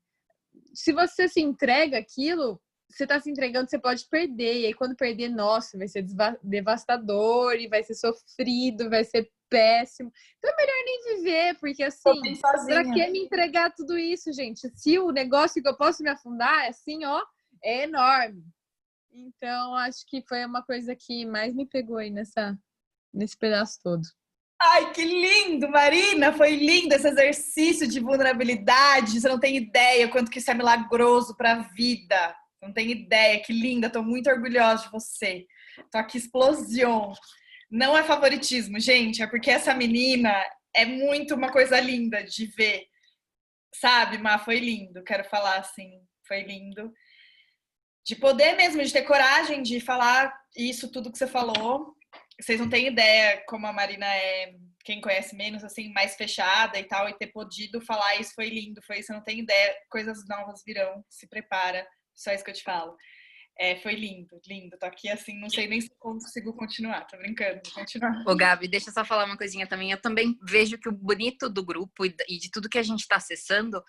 se você se entrega aquilo, você tá se entregando, você pode perder. E aí, quando perder, nossa, vai ser devastador e vai ser sofrido, vai ser péssimo. Então é melhor nem viver, porque Tô bem assim, pra sozinha. que me entregar tudo isso, gente? Se o negócio que eu posso me afundar, assim, ó, é enorme. Então, acho que foi uma coisa que mais me pegou aí nesse pedaço todo. Ai, que lindo, Marina! Foi lindo esse exercício de vulnerabilidade. Você não tem ideia quanto que isso é milagroso para a vida. Você não tem ideia, que linda. Estou muito orgulhosa de você. Tô aqui, explosão. Não é favoritismo, gente. É porque essa menina é muito uma coisa linda de ver. Sabe, Má? Foi lindo. Quero falar assim. Foi lindo. De poder mesmo, de ter coragem de falar isso, tudo que você falou. Vocês não têm ideia como a Marina é, quem conhece menos, assim, mais fechada e tal, e ter podido falar isso foi lindo, foi isso, você não tem ideia, coisas novas virão, se prepara, só isso que eu te falo. Foi lindo, lindo, tô aqui assim, não sei nem se consigo continuar, tô brincando, vou continuar. Ô, Gabi, deixa eu só falar uma coisinha também. Eu também vejo que o bonito do grupo e de tudo que a gente está acessando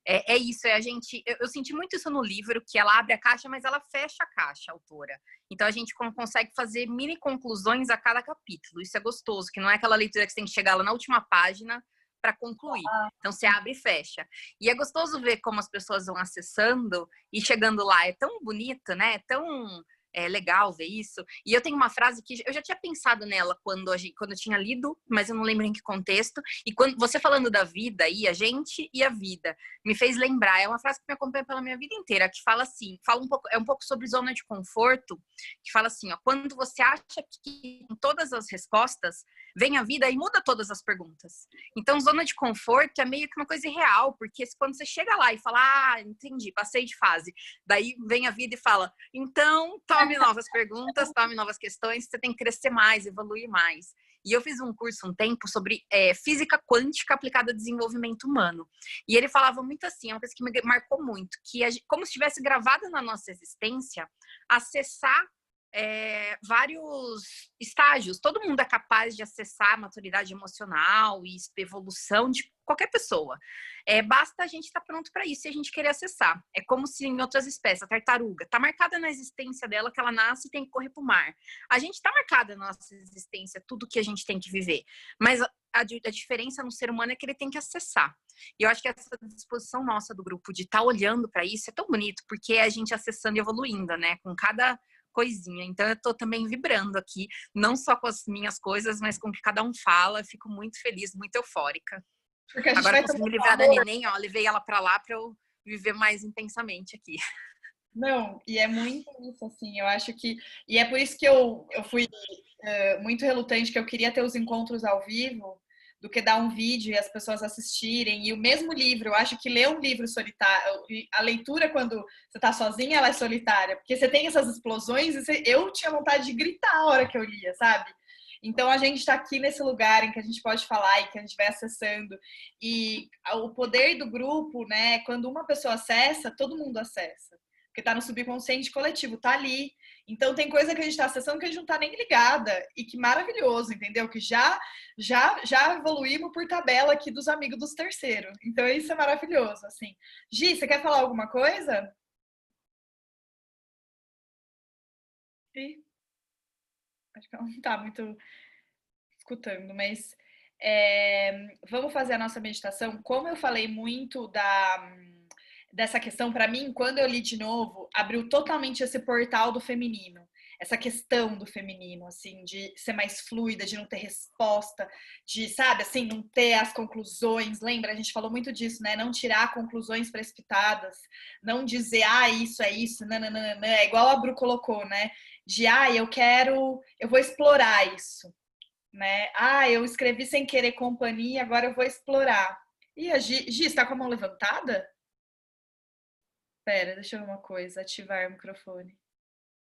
é isso. É a gente. Eu senti muito isso no livro, que ela abre a caixa, mas ela fecha a caixa, a autora. Então a gente consegue fazer mini conclusões a cada capítulo. Isso é gostoso, que não é aquela leitura que você tem que chegar lá na última página para concluir. Então você abre e fecha. E é gostoso ver como as pessoas vão acessando e chegando lá. É tão bonito, né? É tão legal ver isso. E eu tenho uma frase que eu já tinha pensado nela quando eu tinha lido, mas eu não lembro em que contexto. E quando você falando da vida aí, a gente e a vida, me fez lembrar. É uma frase que me acompanha pela minha vida inteira, que fala assim, é um pouco sobre zona de conforto, que fala assim, ó, quando você acha que tem todas as respostas, vem a vida e muda todas as perguntas. Então, zona de conforto é meio que uma coisa irreal, porque quando você chega lá e fala, entendi, passei de fase, daí vem a vida e fala, então, tome novas perguntas, tome novas questões, você tem que crescer mais, evoluir mais. E eu fiz um curso um tempo sobre física quântica aplicada a desenvolvimento humano. E ele falava muito assim, é uma coisa que me marcou muito, que como se estivesse gravado na nossa existência, acessar vários estágios. Todo mundo é capaz de acessar a maturidade emocional e evolução de qualquer pessoa. Basta a gente estar pronto para isso e a gente querer acessar. É como se em outras espécies, a tartaruga está marcada na existência dela que ela nasce e tem que correr para o mar. A gente está marcada na nossa existência, tudo que a gente tem que viver. Mas a diferença no ser humano é que ele tem que acessar. E eu acho que essa disposição nossa do grupo de estar olhando para isso é tão bonito, porque é a gente acessando e evoluindo, né? Com cada coisinha. Então eu tô também vibrando aqui, não só com as minhas coisas, mas com o que cada um fala. Fico muito feliz, muito eufórica. Porque a gente Agora vai consegui me tomar livrar da amor. neném, ó, levei ela pra lá pra eu viver mais intensamente aqui. Não, e é muito isso, assim, eu acho que... E é por isso que eu fui muito relutante, que eu queria ter os encontros ao vivo, do que dar um vídeo e as pessoas assistirem. E o mesmo livro, eu acho que ler um livro solitário, a leitura quando você tá sozinha, ela é solitária, porque você tem essas explosões e eu tinha vontade de gritar a hora que eu lia, sabe? Então a gente está aqui nesse lugar em que a gente pode falar e que a gente vai acessando. E o poder do grupo, né? Quando uma pessoa acessa, todo mundo acessa. Porque tá no subconsciente coletivo, tá ali. Então tem coisa que a gente está acessando que a gente não tá nem ligada. E que maravilhoso, entendeu? Que já evoluímos por tabela aqui dos amigos dos terceiros. Então isso é maravilhoso, assim. Gi, você quer falar alguma coisa? Gi? Acho que ela não tá muito escutando, mas vamos fazer a nossa meditação. Como eu falei muito dessa questão, para mim, quando eu li de novo, abriu totalmente esse portal do feminino. Essa questão do feminino, assim, de ser mais fluida, de não ter resposta, de, sabe, assim, não ter as conclusões. Lembra? A gente falou muito disso, né? Não tirar conclusões precipitadas, não dizer, isso é isso, nananana. É igual a Bru colocou, né? De, eu vou explorar isso, né? Eu escrevi sem querer companhia, agora eu vou explorar. E a Gi está com a mão levantada? Pera, deixa eu ver uma coisa. Ativar o microfone.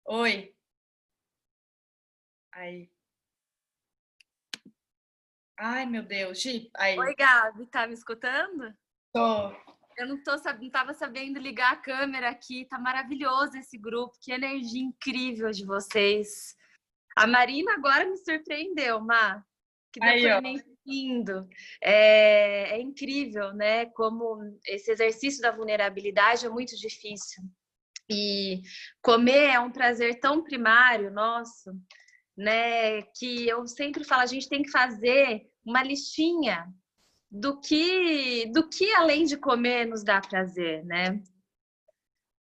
Oi. Aí. Ai, meu Deus. Gi, aí. Oi, Gabi, tá me escutando? Tô. Eu não tava sabendo ligar a câmera aqui. Tá maravilhoso esse grupo. Que energia incrível de vocês. A Marina agora me surpreendeu, Má. Que depoimento lindo. É incrível, né? Como esse exercício da vulnerabilidade é muito difícil. E comer é um prazer tão primário nosso, né? Que eu sempre falo, a gente tem que fazer uma listinha do que além de comer nos dá prazer, né?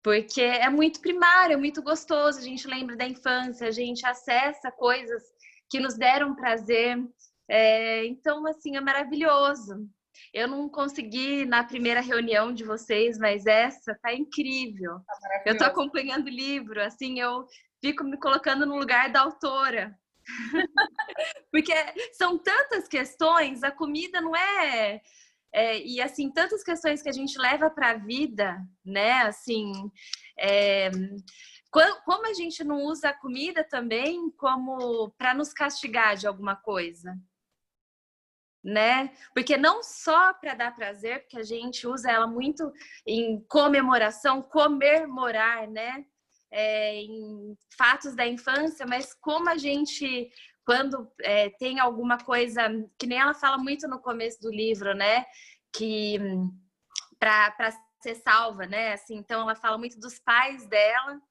Porque é muito primário, é muito gostoso, a gente lembra da infância, a gente acessa coisas que nos deram prazer. Então, assim, é maravilhoso. Eu não consegui na primeira reunião de vocês, mas essa tá incrível. Eu tô acompanhando o livro, assim, eu fico me colocando no lugar da autora. Porque são tantas questões, a comida não e assim, tantas questões que a gente leva para a vida, né? Assim, como a gente não usa a comida também como para nos castigar de alguma coisa, né? Porque não só para dar prazer, porque a gente usa ela muito em comemoração, comemorar, né? Em fatos da infância, mas como a gente, quando tem alguma coisa, que nem ela fala muito no começo do livro, né? Que para ser salva, né? Assim, então ela fala muito dos pais dela,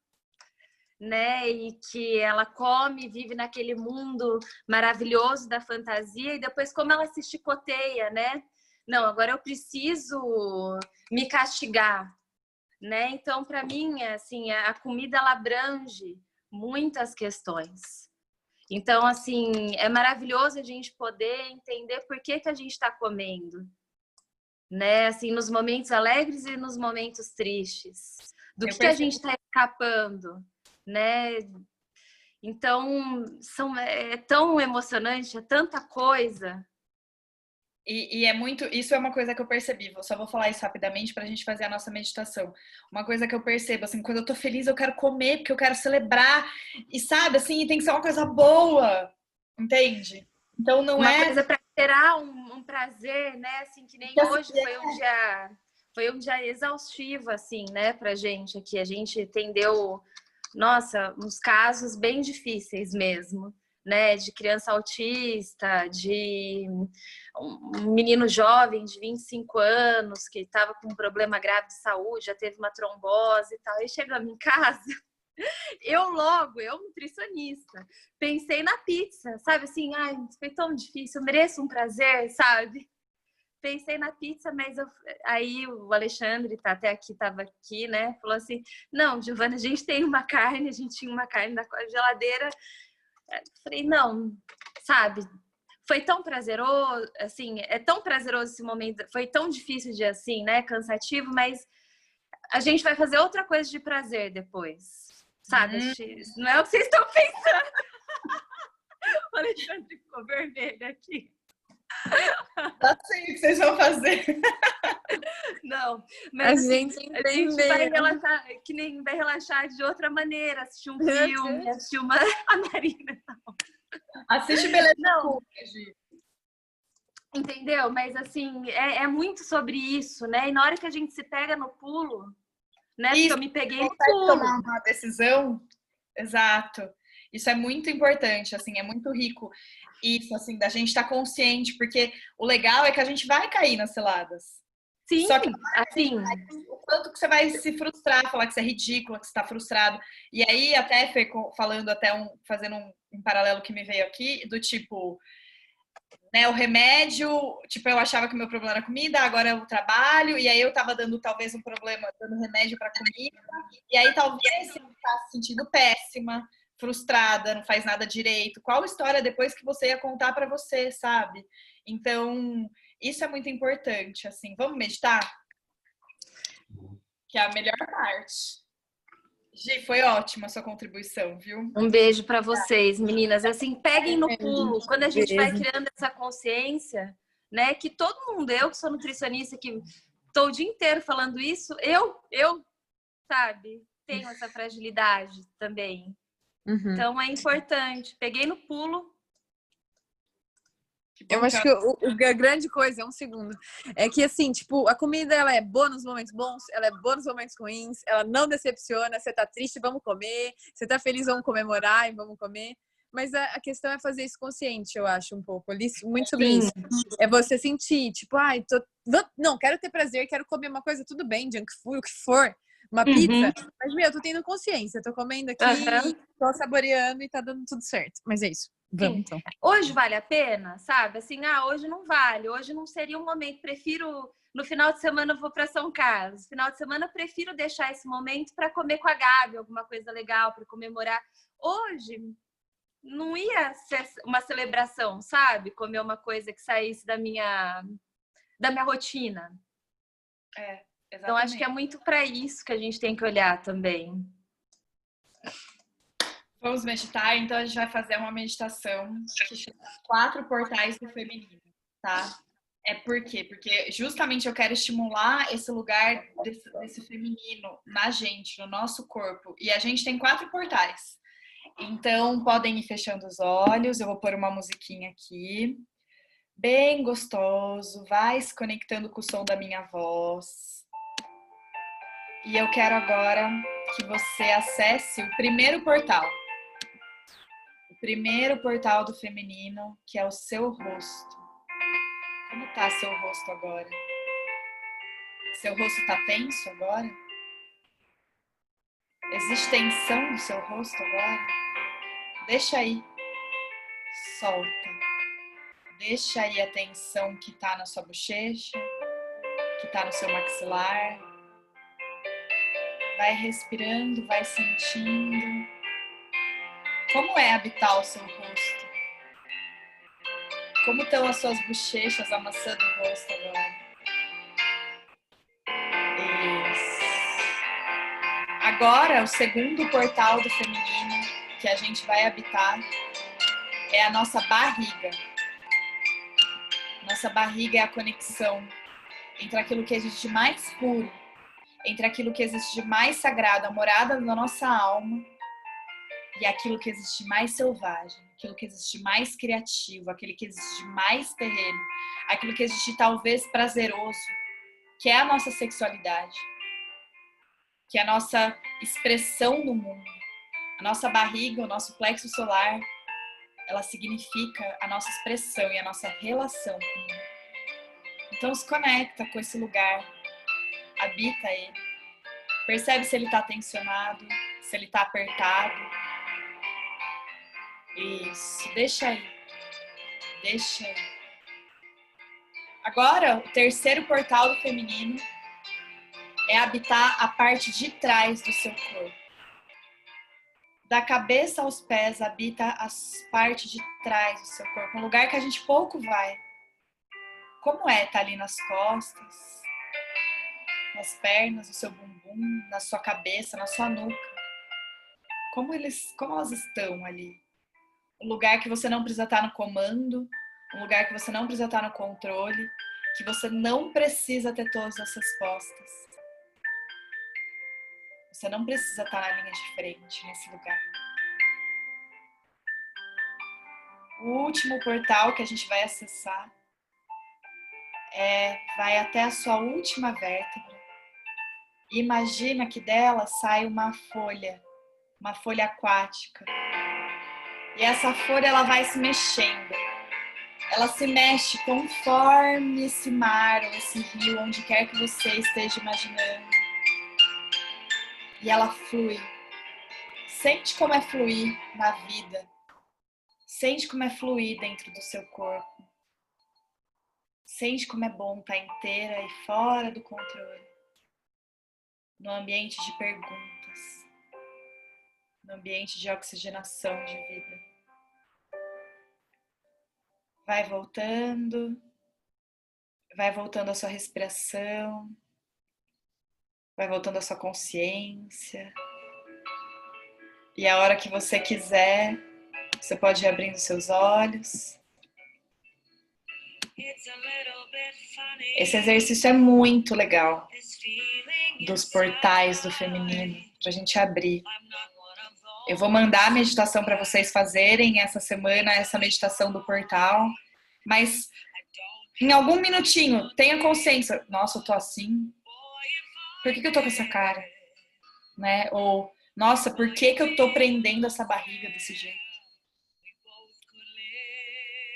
né? E que ela come, vive naquele mundo maravilhoso da fantasia e depois como ela se chicoteia, né? Não, agora eu preciso me castigar, né? Então, para mim, assim, a comida ela abrange muitas questões. Então, assim, é maravilhoso a gente poder entender por que a gente está comendo, né? Assim, nos momentos alegres e nos momentos tristes, do que a gente está escapando, né? Então, é tão emocionante, é tanta coisa. E é muito, isso é uma coisa que eu percebi, só vou falar isso rapidamente pra gente fazer a nossa meditação. Uma coisa que eu percebo, assim, quando eu tô feliz eu quero comer, porque eu quero celebrar, e sabe, assim, tem que ser uma coisa boa, entende? Então não uma coisa pra gerar um prazer, né, assim, que nem hoje foi um dia exaustivo, assim, né, pra gente aqui, a gente entendeu, nossa, uns casos bem difíceis mesmo, né, de criança autista, de um menino jovem de 25 anos que estava com um problema grave de saúde, já teve uma trombose e tal. E chegamos em casa, eu nutricionista, pensei na pizza, sabe assim, ai, foi tão difícil, eu mereço um prazer, sabe? Pensei na pizza, mas aí o Alexandre estava aqui, né? Falou assim, não, Giovana, a gente tem uma carne, a gente tinha uma carne na geladeira. Falei, não, sabe? Foi tão prazeroso, assim, é tão prazeroso esse momento, foi tão difícil de assim, né? Cansativo, mas a gente vai fazer outra coisa de prazer depois, sabe? Não é o que vocês estão pensando. O Alexandre ficou vermelho aqui. Não sei o que vocês vão fazer. Não, mas a gente vai relaxar, que nem vai relaxar de outra maneira, assistir um filme, assistir uma a Marina. Assiste Beleza. Não. Entendeu? Mas assim, é muito sobre isso, né? E na hora que a gente se pega no pulo, né? Porque eu me peguei no pulo. Tomar uma decisão, exato. Isso é muito importante, assim, é muito rico. Isso, assim, da gente estar consciente, porque o legal é que a gente vai cair nas ciladas. Sim, só que assim, o quanto que você vai se frustrar, falar que você é ridícula, que você está frustrado. E aí, até falando, fazendo um paralelo que me veio aqui, do tipo, né, o remédio, tipo, eu achava que o meu problema era comida, agora é o trabalho, e aí eu tava dando talvez um problema, dando remédio para comida, e aí talvez você tá se sentindo péssima, frustrada, não faz nada direito. Qual história depois que você ia contar para você, sabe? Então, isso é muito importante, assim. Vamos meditar? Que é a melhor parte. Gi, foi ótima a sua contribuição, viu? Um beijo para vocês, meninas. Assim, peguem no pulo. Quando a gente vai criando essa consciência, né? Que todo mundo, eu que sou nutricionista, que estou o dia inteiro falando isso, eu sabe? Tenho essa fragilidade também. Então é importante. Peguei no pulo. Eu acho que a grande coisa, um segundo, é que assim, tipo, a comida ela é boa nos momentos bons, ela é boa nos momentos ruins, ela não decepciona, você tá triste, vamos comer, você tá feliz, vamos comemorar e vamos comer. Mas a questão é fazer isso consciente, eu acho, um pouco. Eu li muito sobre isso. É você sentir, tipo, ai, não, quero ter prazer, quero comer uma coisa, tudo bem, junk food, o que for, uma pizza. Mas, meu, eu tô tendo consciência, tô comendo aqui, tô saboreando e tá dando tudo certo. Mas é isso. Vamos, então. Hoje vale a pena, sabe? Assim, hoje não vale, hoje não seria um momento, prefiro, no final de semana eu vou para São Carlos, no final de semana eu prefiro deixar esse momento para comer com a Gabi, alguma coisa legal, para comemorar. Hoje não ia ser uma celebração, sabe? Comer uma coisa que saísse da minha rotina. Exatamente. Então acho que é muito para isso que a gente tem que olhar também. Vamos meditar, então a gente vai fazer uma meditação que chama 4 portais do feminino, tá? Por quê? Porque justamente eu quero estimular esse lugar desse feminino na gente, no nosso corpo. E a gente tem 4 portais. Então podem ir fechando os olhos, eu vou pôr uma musiquinha aqui. Bem gostoso, vai se conectando com o som da minha voz. E eu quero agora que você acesse o primeiro portal. O primeiro portal do feminino, que é o seu rosto. Como tá seu rosto agora? Seu rosto tá tenso agora? Existe tensão no seu rosto agora? Deixa aí. Solta. Deixa aí a tensão que tá na sua bochecha, que tá no seu maxilar. Vai respirando, vai sentindo. Como é habitar o seu rosto? Como estão as suas bochechas amassando o rosto agora? Isso. Agora, o segundo portal do feminino que a gente vai habitar é a nossa barriga. Nossa barriga é a conexão entre aquilo que existe de mais puro, entre aquilo que existe de mais sagrado, a morada da nossa alma, e aquilo que existe de mais selvagem, aquilo que existe de mais criativo, aquilo que existe de mais terreno, aquilo que existe de talvez prazeroso, que é a nossa sexualidade, que é a nossa expressão no mundo. A nossa barriga, o nosso plexo solar, ela significa a nossa expressão e a nossa relação com o mundo. Então se conecta com esse lugar, habita ele, percebe se ele está tensionado, se ele está apertado. Isso, deixa aí. Deixa aí. Agora, o terceiro portal do feminino é habitar a parte de trás do seu corpo. Da cabeça aos pés, habita a parte de trás do seu corpo. Um lugar que a gente pouco vai. Como é estar ali nas costas, nas pernas, no seu bumbum, na sua cabeça, na sua nuca? Como elas estão ali? Um lugar que você não precisa estar no comando, um lugar que você não precisa estar no controle, que você não precisa ter todas as respostas. Você não precisa estar na linha de frente, nesse lugar. O último portal que a gente vai acessar vai até a sua última vértebra. Imagina que dela sai uma folha aquática. E essa folha ela vai se mexendo. Ela se mexe conforme esse mar ou esse rio, onde quer que você esteja imaginando. E ela flui. Sente como é fluir na vida. Sente como é fluir dentro do seu corpo. Sente como é bom estar inteira e fora do controle. No ambiente de perguntas. No ambiente de oxigenação de vida. Vai voltando a sua respiração, vai voltando a sua consciência. E a hora que você quiser, você pode ir abrindo seus olhos. Esse exercício é muito legal, dos portais do feminino, pra gente abrir. Eu vou mandar a meditação para vocês fazerem essa semana, essa meditação do portal, mas em algum minutinho, tenha consciência. Nossa, eu tô assim? Por que eu tô com essa cara? Né? Ou, nossa, por que eu tô prendendo essa barriga desse jeito?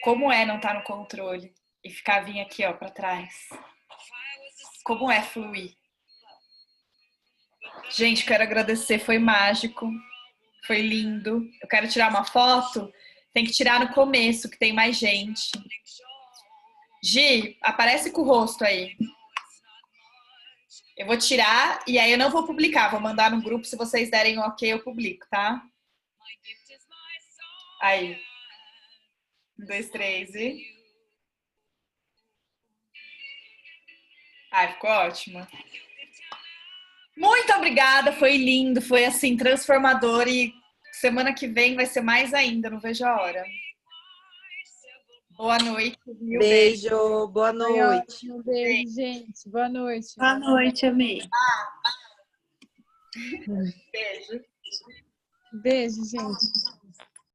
Como é não estar no controle e ficar vindo aqui, ó, para trás? Como é fluir? Gente, quero agradecer, foi mágico, foi lindo. Eu quero tirar uma foto, tem que tirar no começo, que tem mais gente. Gi, aparece com o rosto aí. Eu vou tirar e aí eu não vou publicar, vou mandar no grupo, se vocês derem um ok, eu publico, tá? Aí. 1, 2, 3 e... Ai, ficou ótima. Muito obrigada, foi lindo, foi assim, transformador e semana que vem vai ser mais ainda, não vejo a hora. Boa noite, viu? Beijo, boa noite. Um beijo, gente. Boa noite. Boa noite, amei. Beijo. Beijo, gente.